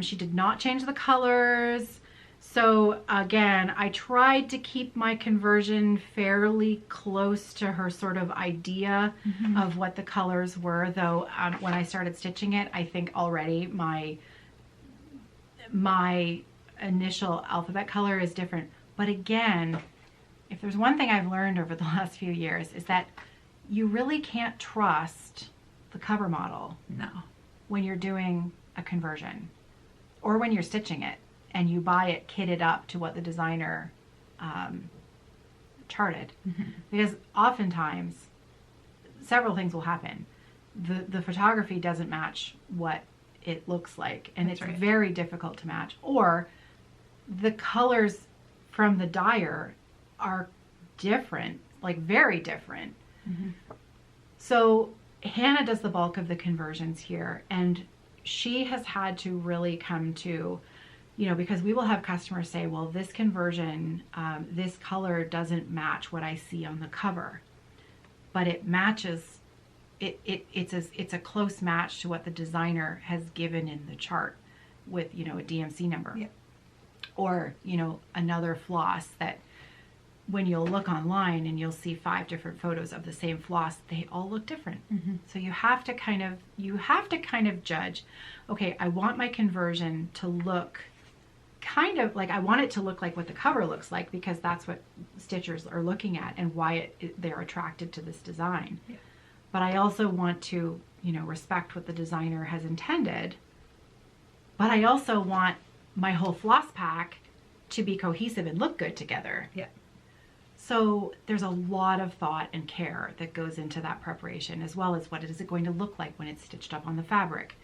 she did not change the colors. So again, I tried to keep my conversion fairly close to her sort of idea of what the colors were, though when I started stitching it, I think already my initial alphabet color is different. But again, if there's one thing I've learned over the last few years is that you really can't trust the cover model No. when you're doing a conversion or when you're stitching it and you buy it kitted up to what the designer charted. Because oftentimes several things will happen. The photography doesn't match what it looks like, and That's it's right. very difficult to match, or the colors from the dyer are different, like very different. So Hannah does the bulk of the conversions here, and she has had to really come to, you know, because we will have customers say, well, this conversion, this color doesn't match what I see on the cover, but it matches, it's a close match to what the designer has given in the chart with, you know, a DMC number. Yeah. Or, you know, another floss that when you'll look online and you'll see 5 different photos of the same floss, they all look different. So you have to kind of judge, okay, I want my conversion to look kind of like, I want it to look like what the cover looks like, because that's what stitchers are looking at and why they're attracted to this design. Yeah. But I also want to, you know, respect what the designer has intended. But I also want my whole floss pack to be cohesive and look good together. Yeah. So there's a lot of thought and care that goes into that preparation, as well as what is it going to look like when it's stitched up on the fabric.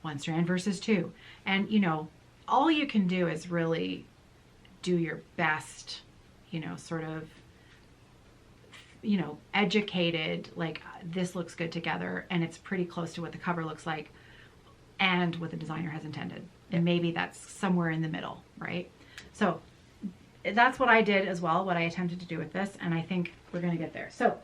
1 strand versus 2. And, you know, all you can do is really do your best, you know, sort of, you know, educated, like this looks good together and it's pretty close to what the cover looks like and what the designer has intended. And maybe that's somewhere in the middle, right? So that's what I did as well, what I attempted to do with this, and I think we're going to get there. So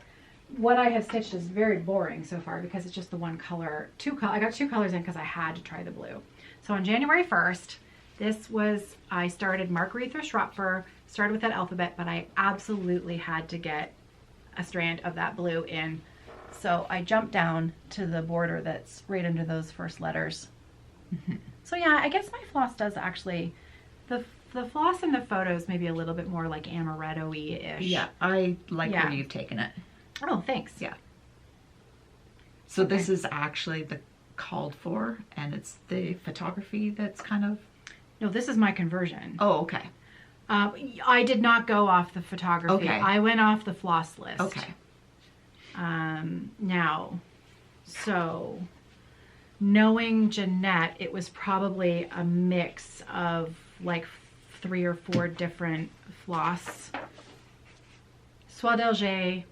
what I have stitched is very boring so far because it's just the one color. I got 2 colors in because I had to try the blue. So on January 1st, I started Marguerite or Schropfer, started with that alphabet, but I absolutely had to get a strand of that blue in. So I jumped down to the border that's right under those first letters. So yeah, I guess my floss does actually, the floss in the photos maybe a little bit more like amaretto-y-ish. Yeah, I like Yeah. where you've taken it. Oh, thanks. Yeah. So this is actually the called for, and it's the photography that's kind of... No, this is my conversion. Oh, okay. I did not go off the photography. Okay. I went off the floss list. Okay. Now, so knowing Jeanette, it was probably a mix of like 3 or 4 different floss. Soie d'Alger.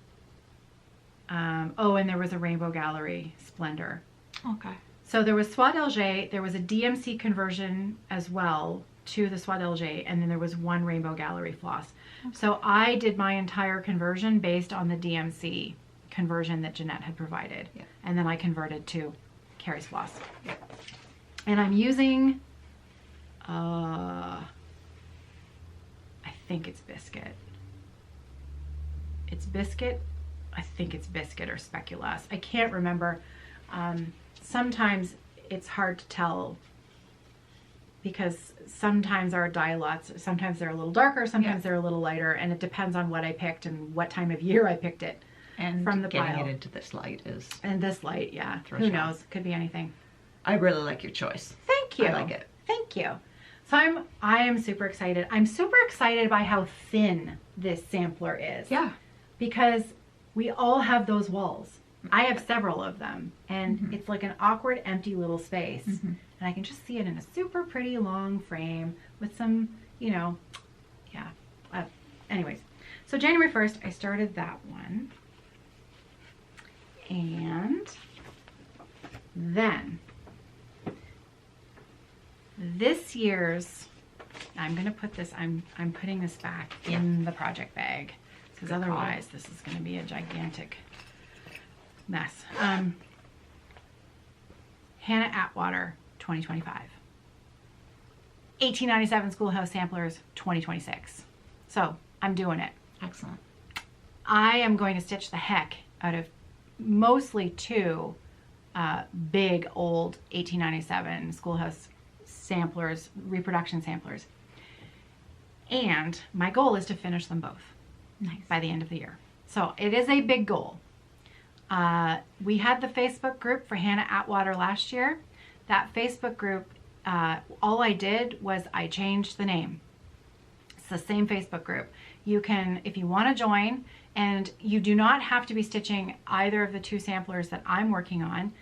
Oh, and there was a Rainbow Gallery Splendor. Okay. So there was Soie d'Alger, there was a DMC conversion as well to the Soie d'Alger, and then there was 1 Rainbow Gallery floss. Okay. So I did my entire conversion based on the DMC conversion that Jeanette had provided. Yeah. And then I converted to Kerri's floss. Yeah. And I'm using, I think it's Biscuit. It's Biscuit. I think it's Biscuit or Speculoos. I can't remember. Sometimes it's hard to tell because sometimes our dye lots, sometimes they're a little darker, sometimes they're a little lighter, and it depends on what I picked and what time of year I picked it. And from the getting pile. it into this light is... And this light, yeah. Who Threshold. knows? Could be anything. I really like your choice. Thank you. I like it. Thank you. So I am super excited. I'm super excited by how thin this sampler is. Yeah. Because we all have those walls. I have several of them, and it's like an awkward, empty little space. And I can just see it in a super pretty long frame with some, you know, yeah. Anyways, so January 1st, I started that one. And then this year's, I'm going to put this, I'm putting this back in the project bag because otherwise this is going to be a gigantic mess. Hannah Atwater 2025. 1897 Schoolhouse Samplers 2026. So I'm doing it. Excellent. I am going to stitch the heck out of mostly 2 big old 1897 Schoolhouse samplers, reproduction samplers. And my goal is to finish them both by the end of the year. So it is a big goal. We had the Facebook group for Hannah Atwater last year. That Facebook group, all I did was I changed the name. It's the same Facebook group. You can, if you want to join, and you do not have to be stitching either of the 2 samplers that I'm working on,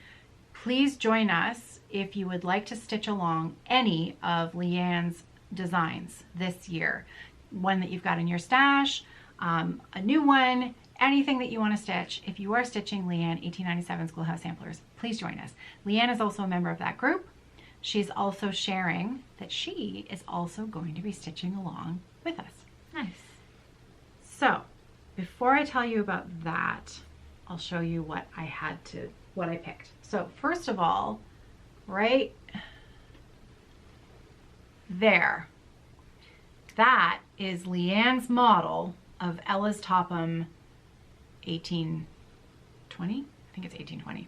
please join us if you would like to stitch along any of Leanne's designs this year. One that you've got in your stash, a new one, anything that you want to stitch. If you are stitching Leanne 1897 Schoolhouse Samplers, please join us. Leanne is also a member of that group. She's also sharing that she is also going to be stitching along with us. Nice. So, before I tell you about that, I'll show you what I picked. So, first of all, right there, that is Leanne's model of Ella's Topham 1820. I think it's 1820.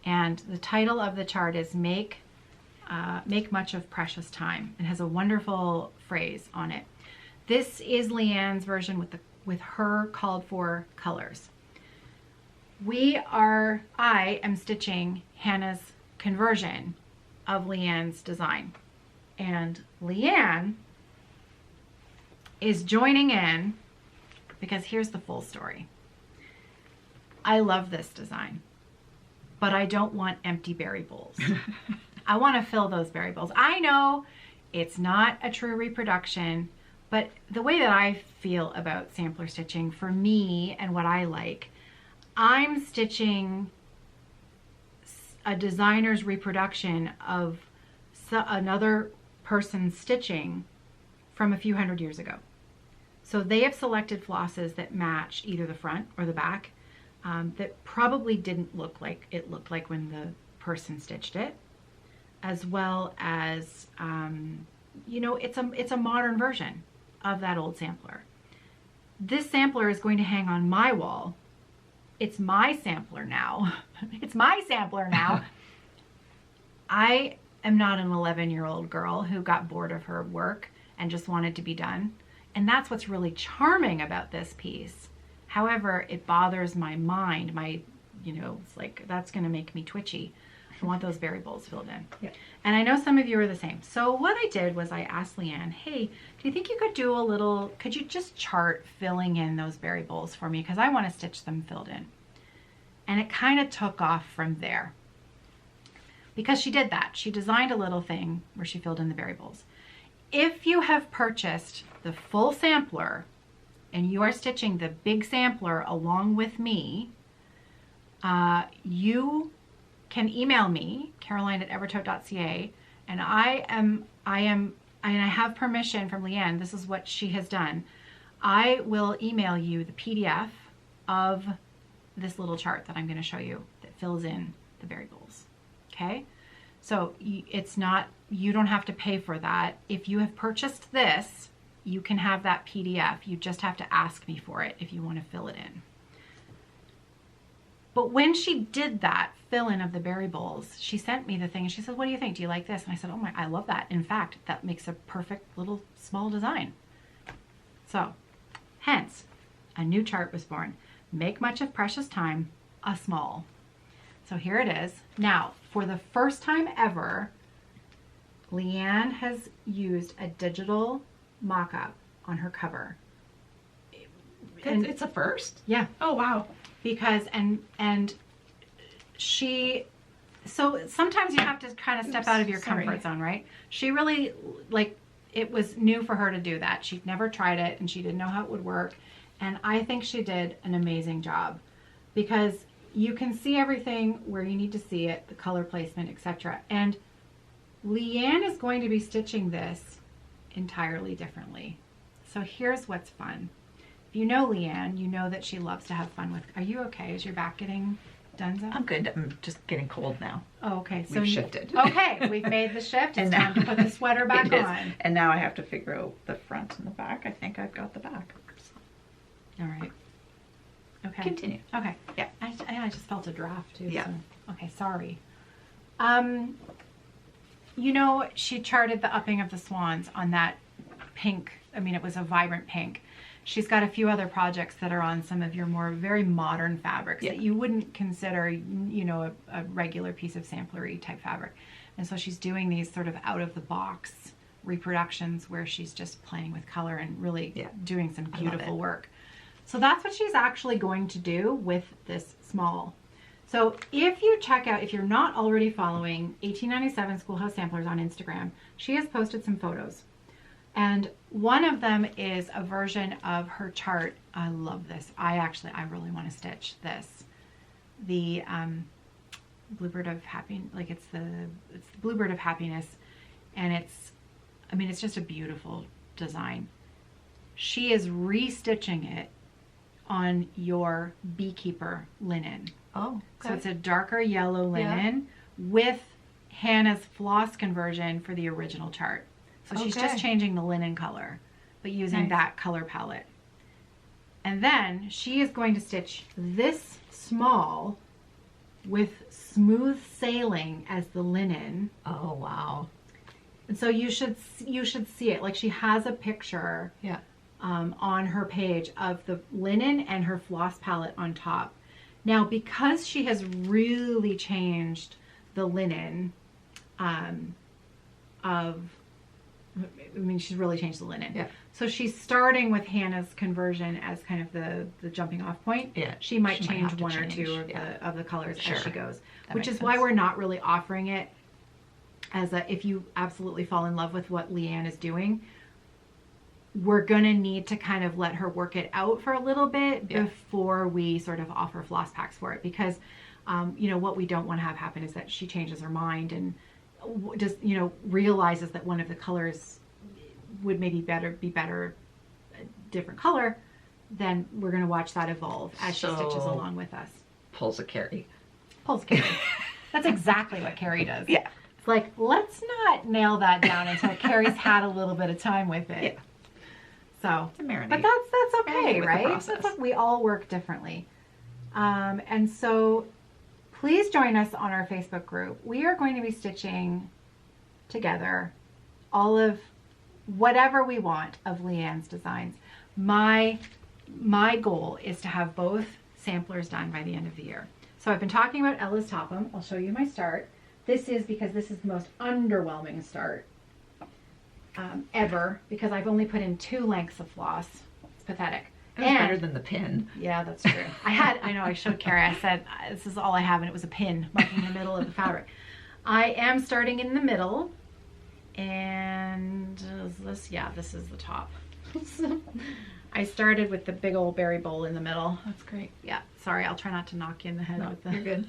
And the title of the chart is Make Much of Precious Time. It has a wonderful phrase on it. This is Leanne's version with her called for colors. I am stitching Hannah's conversion of Leanne's design. And Leanne is joining in because here's the full story. I love this design, but I don't want empty berry bowls. I want to fill those variables. I know it's not a true reproduction, but the way that I feel about sampler stitching for me and what I like, I'm stitching a designer's reproduction of another person's stitching from a few hundred years ago. So they have selected flosses that match either the front or the back, that probably didn't look like it looked like when the person stitched it, as well as, you know, it's a modern version of that old sampler. This sampler is going to hang on my wall. It's my sampler now. It's my sampler now. I am not an 11-year-old girl who got bored of her work and just wanted to be done. And that's what's really charming about this piece. However, it bothers my mind. You know, it's like, that's going to make me twitchy. I want those variables filled in. Yeah. And I know some of you are the same. So what I did was I asked Leanne, hey, do you think you could do could you just chart filling in those variables for me? Because I want to stitch them filled in. And it kind of took off from there. Because she did that. She designed a little thing where she filled in the variables. If you have purchased the full sampler and you are stitching the big sampler along with me, you can email me, caroline@evertote.ca, and I have permission from Leanne. This is what she has done. I will email you the PDF of this little chart that I'm going to show you that fills in the variables. Okay? So you don't have to pay for that. If you have purchased this, you can have that PDF. You just have to ask me for it if you want to fill it in. But when she did that fill in of the variables, she sent me the thing and she said, what do you think? Do you like this? And I said, oh my, I love that. In fact, that makes a perfect little small design. So, hence, a new chart was born. Make much of precious time, a small. So here it is. Now, for the first time ever, Leanne has used a digital mock-up on her cover. And it's a first? Yeah. Oh, wow. Because, so sometimes you have to kind of step out of your comfort zone, right? She really, it was new for her to do that. She'd never tried it and she didn't know how it would work. And I think she did an amazing job because you can see everything where you need to see it, the color placement, etc. And Leanne is going to be stitching this entirely differently. So here's what's fun. If you know Leanne, you know that she loves to have fun with. Are you okay? Is your back getting done? I'm good. I'm just getting cold now. Oh, okay. So we've shifted. Okay, we've made the shift. It's time to put the sweater back on. And now I have to figure out the front and the back. I think I've got the back. All right. Okay. Continue. Okay. Yeah. I just felt a draft too. Yeah. So. Okay. Sorry. You know, she charted the upping of the swans on that pink. I mean, it was a vibrant pink. She's got a few other projects that are on some of your more very modern fabrics that you wouldn't consider, you know, a regular piece of samplery type fabric. And so she's doing these sort of out of the box reproductions where she's just playing with color and really doing some beautiful work. So that's what she's actually going to do with this small. So if you check out, if you're not already following 1897 Schoolhouse Samplers on Instagram, she has posted some photos. And one of them is a version of her chart. I love this. I really want to stitch this. The Bluebird of Happiness, it's the Bluebird of Happiness. And it's just a beautiful design. She is restitching it on your beekeeper linen. Oh, okay. So it's a darker yellow linen with Hannah's floss conversion for the original chart. So she's just changing the linen color, but using that color palette. And then she is going to stitch this small with smooth sailing as the linen. Oh, wow. And so you should see it. Like, she has a picture on her page of the linen and her floss palette on top. Now, because she has really changed the linen she's really changed the linen. Yeah. So she's starting with Hannah's conversion as kind of the jumping off point. Yeah. She might change one or two of the colors as she goes, which is why we're not really offering it if you absolutely fall in love with what Leanne is doing, we're going to need to kind of let her work it out for a little bit before we sort of offer floss packs for it. Because, you know, what we don't want to have happen is that she changes her mind and just, you know, realizes that one of the colors would maybe be better a different color. Then we're going to watch that evolve as she stitches along with us. Pulls a Kerri. Pulls Kerri. That's exactly what Kerri does. Yeah. It's like, let's not nail that down until Kerri's had a little bit of time with it. Yeah. So, To marinate. but that's okay, Marinate with the right? process. That's like we all work differently. And so please join us on our Facebook group. We are going to be stitching together all of whatever we want of Leanne's designs. My goal is to have both samplers done by the end of the year. So I've been talking about Ella's Topham. I'll show you my start. This is because this is the most underwhelming start ever, because I've only put in 2 lengths of floss. It's pathetic. It was better than the pin. Yeah, that's true. I know, I showed Kerri, I said, this is all I have, and it was a pin marking the middle of the fabric. I am starting in the middle, and this is the top. I started with the big old berry bowl in the middle. That's great. Yeah, sorry, I'll try not to knock you in the head with the... You're good.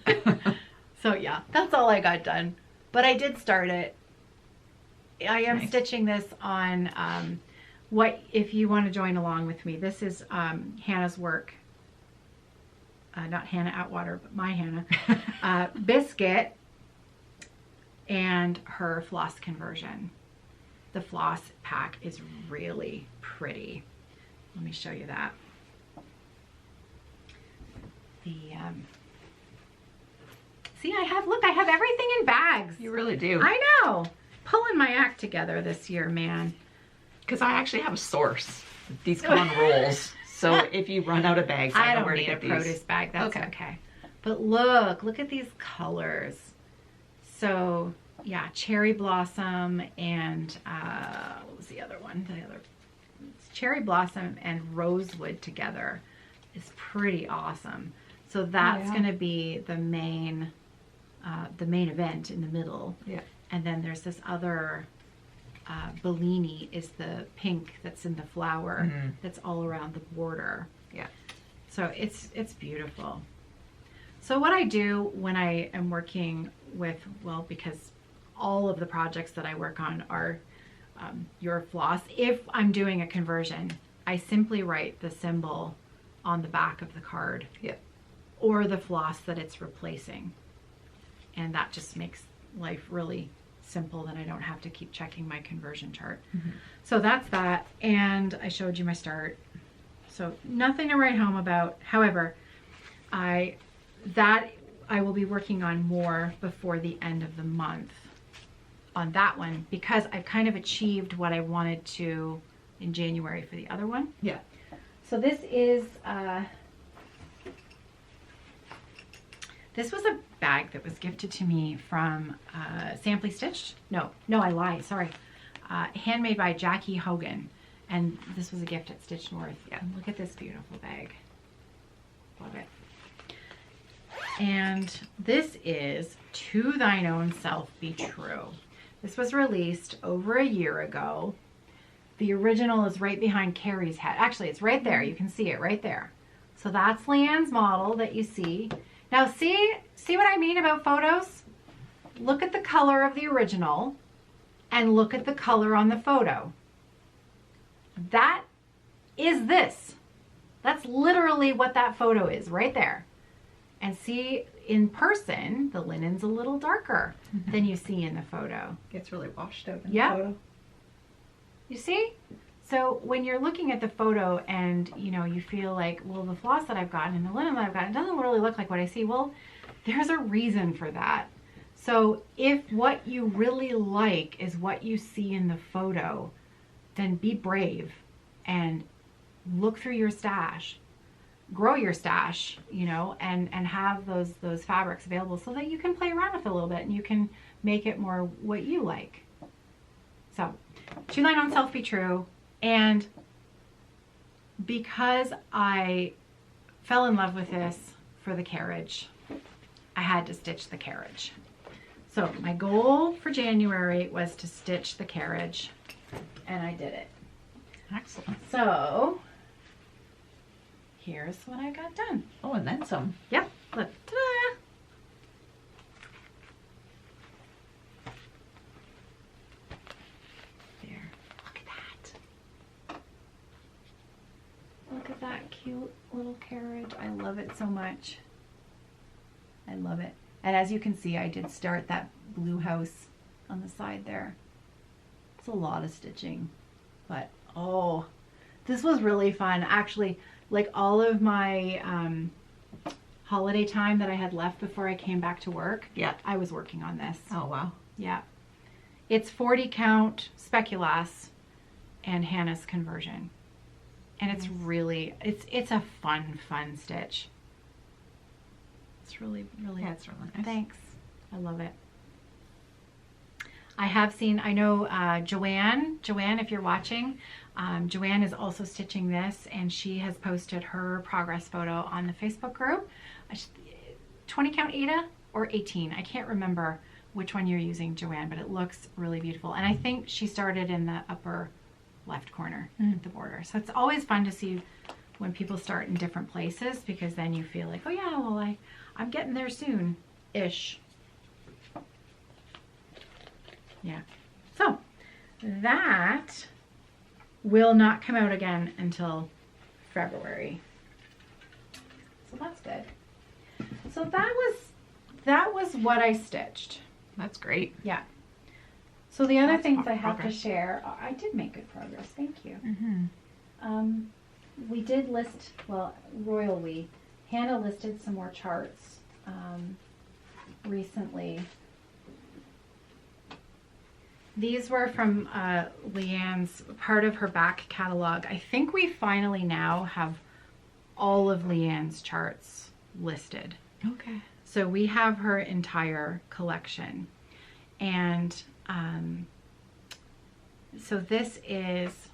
So yeah, that's all I got done. But I did start it. I am stitching this on, if you want to join along with me, this is Hannah's work. Not Hannah Atwater, but my Hannah. Biscuit and her floss conversion. The floss pack is really pretty. Let me show you that. See, I have everything in bags. You really do. I know. Pulling my act together this year, man. Because I actually have a source. These come on rolls. So if you run out of bags, I know where to get these. I don't need a produce bag. That's okay. But look at these colors. So yeah, cherry blossom and what was the other one? Cherry blossom and rosewood together is pretty awesome. So that's going to be the main event in the middle. Yeah. And then there's this other Bellini is the pink that's in the flower that's all around the border. Yeah. So it's beautiful. So what I do when I am working with, well, because all of the projects that I work on are your floss, if I'm doing a conversion, I simply write the symbol on the back of the card. Yeah. Or the floss that it's replacing. And that just makes life really simple, that I don't have to keep checking my conversion chart. So that's that. And I showed you my start. So nothing to write home about. However, I will be working on more before the end of the month on that one, because I've kind of achieved what I wanted to in January for the other one. Yeah. So this is this was a bag that was gifted to me from Samply Stitched. No, I lie. Sorry. Handmade by Jackie Hogan. And this was a gift at Stitch North. Yeah. And look at this beautiful bag. Love it. And this is To Thine Own Self Be True. This was released over a year ago. The original is right behind Kerri's head. Actually, it's right there. You can see it right there. So that's Leanne's model that you see. Now see what I mean about photos? Look at the color of the original and look at the color on the photo. That is this. That's literally what that photo is right there. And see, in person, the linen's a little darker than you see in the photo. Gets really washed out in the photo. You see? So when you're looking at the photo and, you know, you feel like, well, the floss that I've gotten and the linen that I've gotten doesn't really look like what I see. Well, there's a reason for that. So if what you really like is what you see in the photo, then be brave and look through your stash, grow your stash, you know, and have those fabrics available so that you can play around with it a little bit and you can make it more what you like. So, To Thine Own Self Be True. And because I fell in love with this for the carriage, I had to stitch the carriage. So my goal for January was to stitch the carriage, and I did it. Excellent. So here's what I got done. Oh, and then some. Yep. Look. Ta-da! There. Look at that. Look at that cute little carriage. I love it so much. I love it. And as you can see, I did start that blue house on the side there. It's a lot of stitching, but oh, this was really fun. Actually, like all of my holiday time that I had left before I came back to work, Yeah. I was working on this. Oh, wow. Yeah. It's 40 count speculoos and Hannah's conversion. And it's really, it's a fun stitch. It's really, Yeah, it's really nice. thanks. I love it. I have seen, I know Joanne, if you're watching, Joanne is also stitching this, and she has posted her progress photo on the Facebook group. 20 count Ada or 18, I can't remember which one you're using, Joanne, but it looks really beautiful. And I think she started in the upper left corner at the border. So it's always fun to see when people start in different places, because then you feel like, oh yeah, well I'm getting there soon-ish. Yeah. So that will not come out again until February. So that's good. So that was what I stitched. That's great. Yeah. So the other That's things I have to progress. share, I did make good progress. Thank you. Mm-hmm. We did list, well, Hannah listed some more charts recently. These were from Leanne's, part of her back catalog. I think we finally now have all of Leanne's charts listed. Okay. So we have her entire collection. And so this is,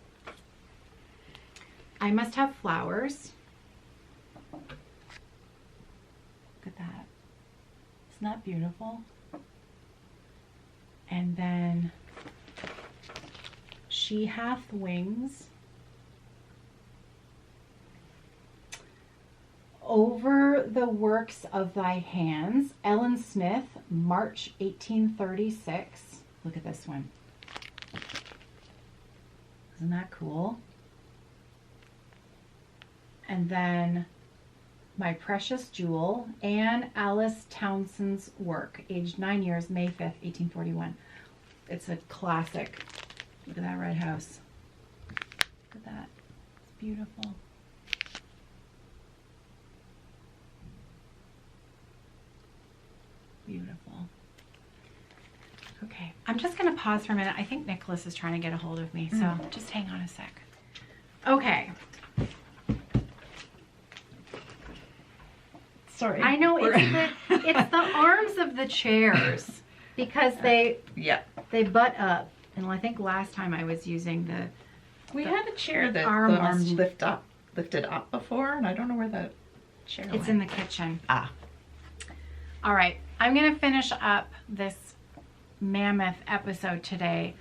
I Must Have Flowers. Look at that. Isn't that beautiful? And then She Hath Wings. Over the Works of Thy Hands, Ellen Smith, March 1836. Look at this one. Isn't that cool? And then My Precious Jewel, Anne Alice Townsend's work, aged 9 years, May 5th, 1841. It's a classic. Look at that red house. Look at that. It's beautiful. Beautiful. Okay, I'm just going to pause for a minute. I think Nicholas is trying to get a hold of me, so just hang on a sec. Okay. Sorry. I know it's the arms of the chairs, because they butt up. And I think last time I was using We had a chair that the armrest. arm lifted up before, and I don't know where the chair went. It's in the kitchen. Ah. All right, I'm going to finish up this mammoth episode today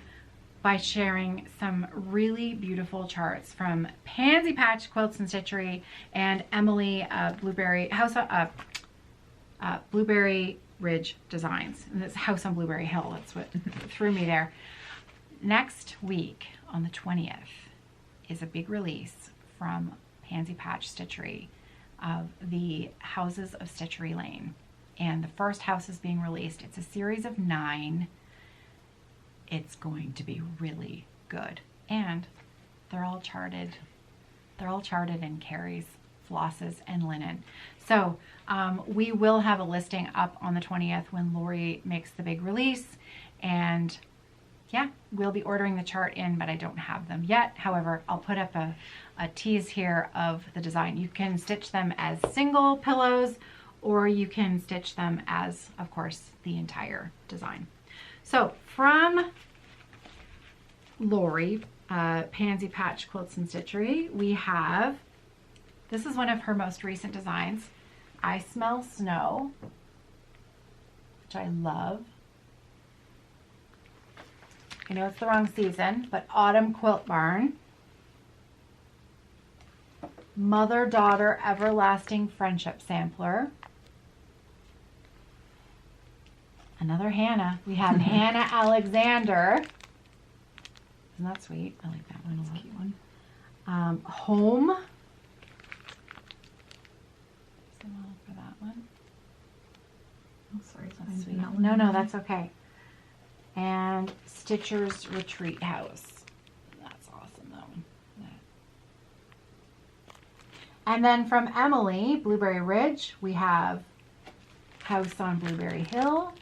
by sharing some really beautiful charts from Pansy Patch Quilts and Stitchery and Emily Blueberry Ridge Designs. And it's House on Blueberry Hill. That's what threw me there. Next week on the 20th is a big release from Pansy Patch Stitchery of the Houses of Stitchery Lane. And the first house is being released. It's a series of 9. It's going to be really good. And they're all charted. They're all charted in Kerri's flosses and linen. So we will have a listing up on the 20th when Lori makes the big release. And yeah, we'll be ordering the chart in, but I don't have them yet. However, I'll put up a tease here of the design. You can stitch them as single pillows, or you can stitch them as, of course, the entire design. So from Lori, Pansy Patch Quilts and Stitchery, we have, this is one of her most recent designs, I Smell Snow, which I love. I know it's the wrong season, but Autumn Quilt Barn. Mother-Daughter Everlasting Friendship Sampler. Another Hannah. We have Hannah Alexander. Isn't that sweet? I like that one a lot. Cute one. Home. For that one. Oh, sorry. That's sweet. No, that's okay. And Stitcher's Retreat House. That's awesome, that one. And then from Emily, Blueberry Ridge, we have House on Blueberry Hill.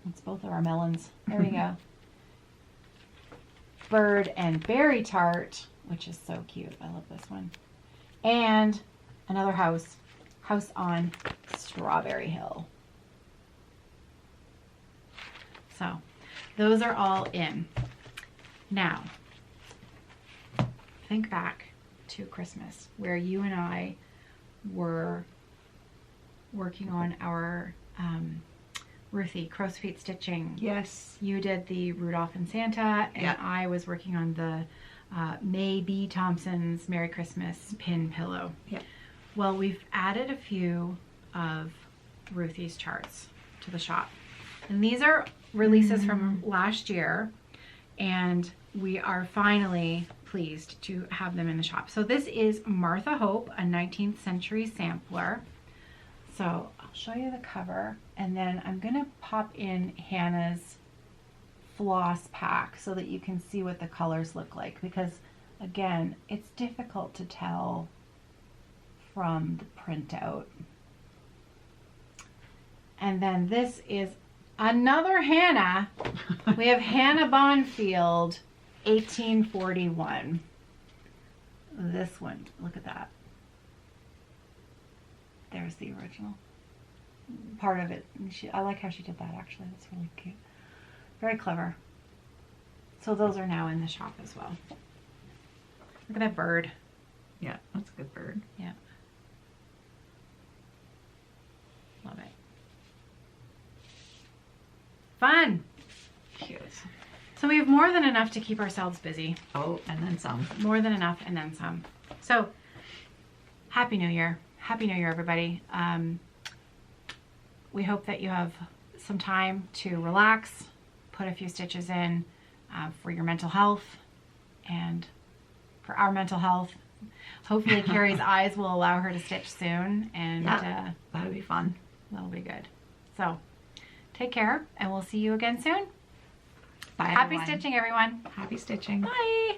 It's both of our melons. There we go. Bird and Berry Tart, which is so cute. I love this one. And another house. House on Strawberry Hill. So those are all in. Now, think back to Christmas where you and I were working on our Ruthie crow's feet stitching. Yes. You did the Rudolph and Santa, and Yeah. I was working on the May B. Thompson's Merry Christmas pin pillow. Yeah. Well, we've added a few of Ruthie's charts to the shop. And these are releases from last year, and we are finally pleased to have them in the shop. So this is Martha Hope, a 19th century sampler. So I'll show you the cover, and then I'm gonna pop in Hannah's floss pack so that you can see what the colors look like, because again, it's difficult to tell from the printout. And then this is another Hannah. We have Hannah Bonfield, 1841. This one, look at that. There's the original. Part of it. I like how she did that, actually. That's really cute. Very clever. So those are now in the shop as well. Look at that bird. Yeah, that's a good bird. Yeah. Love it. Fun. Cute. So we have more than enough to keep ourselves busy. Oh, and then some. More than enough and then some. So, Happy New Year. Happy New Year, everybody. We hope that you have some time to relax, put a few stitches in for your mental health and for our mental health. Hopefully Kerri's eyes will allow her to stitch soon, and That'll be fun. that'll be good. So, take care, and we'll see you again soon. Bye, Happy everyone. stitching, everyone. Happy stitching. Bye.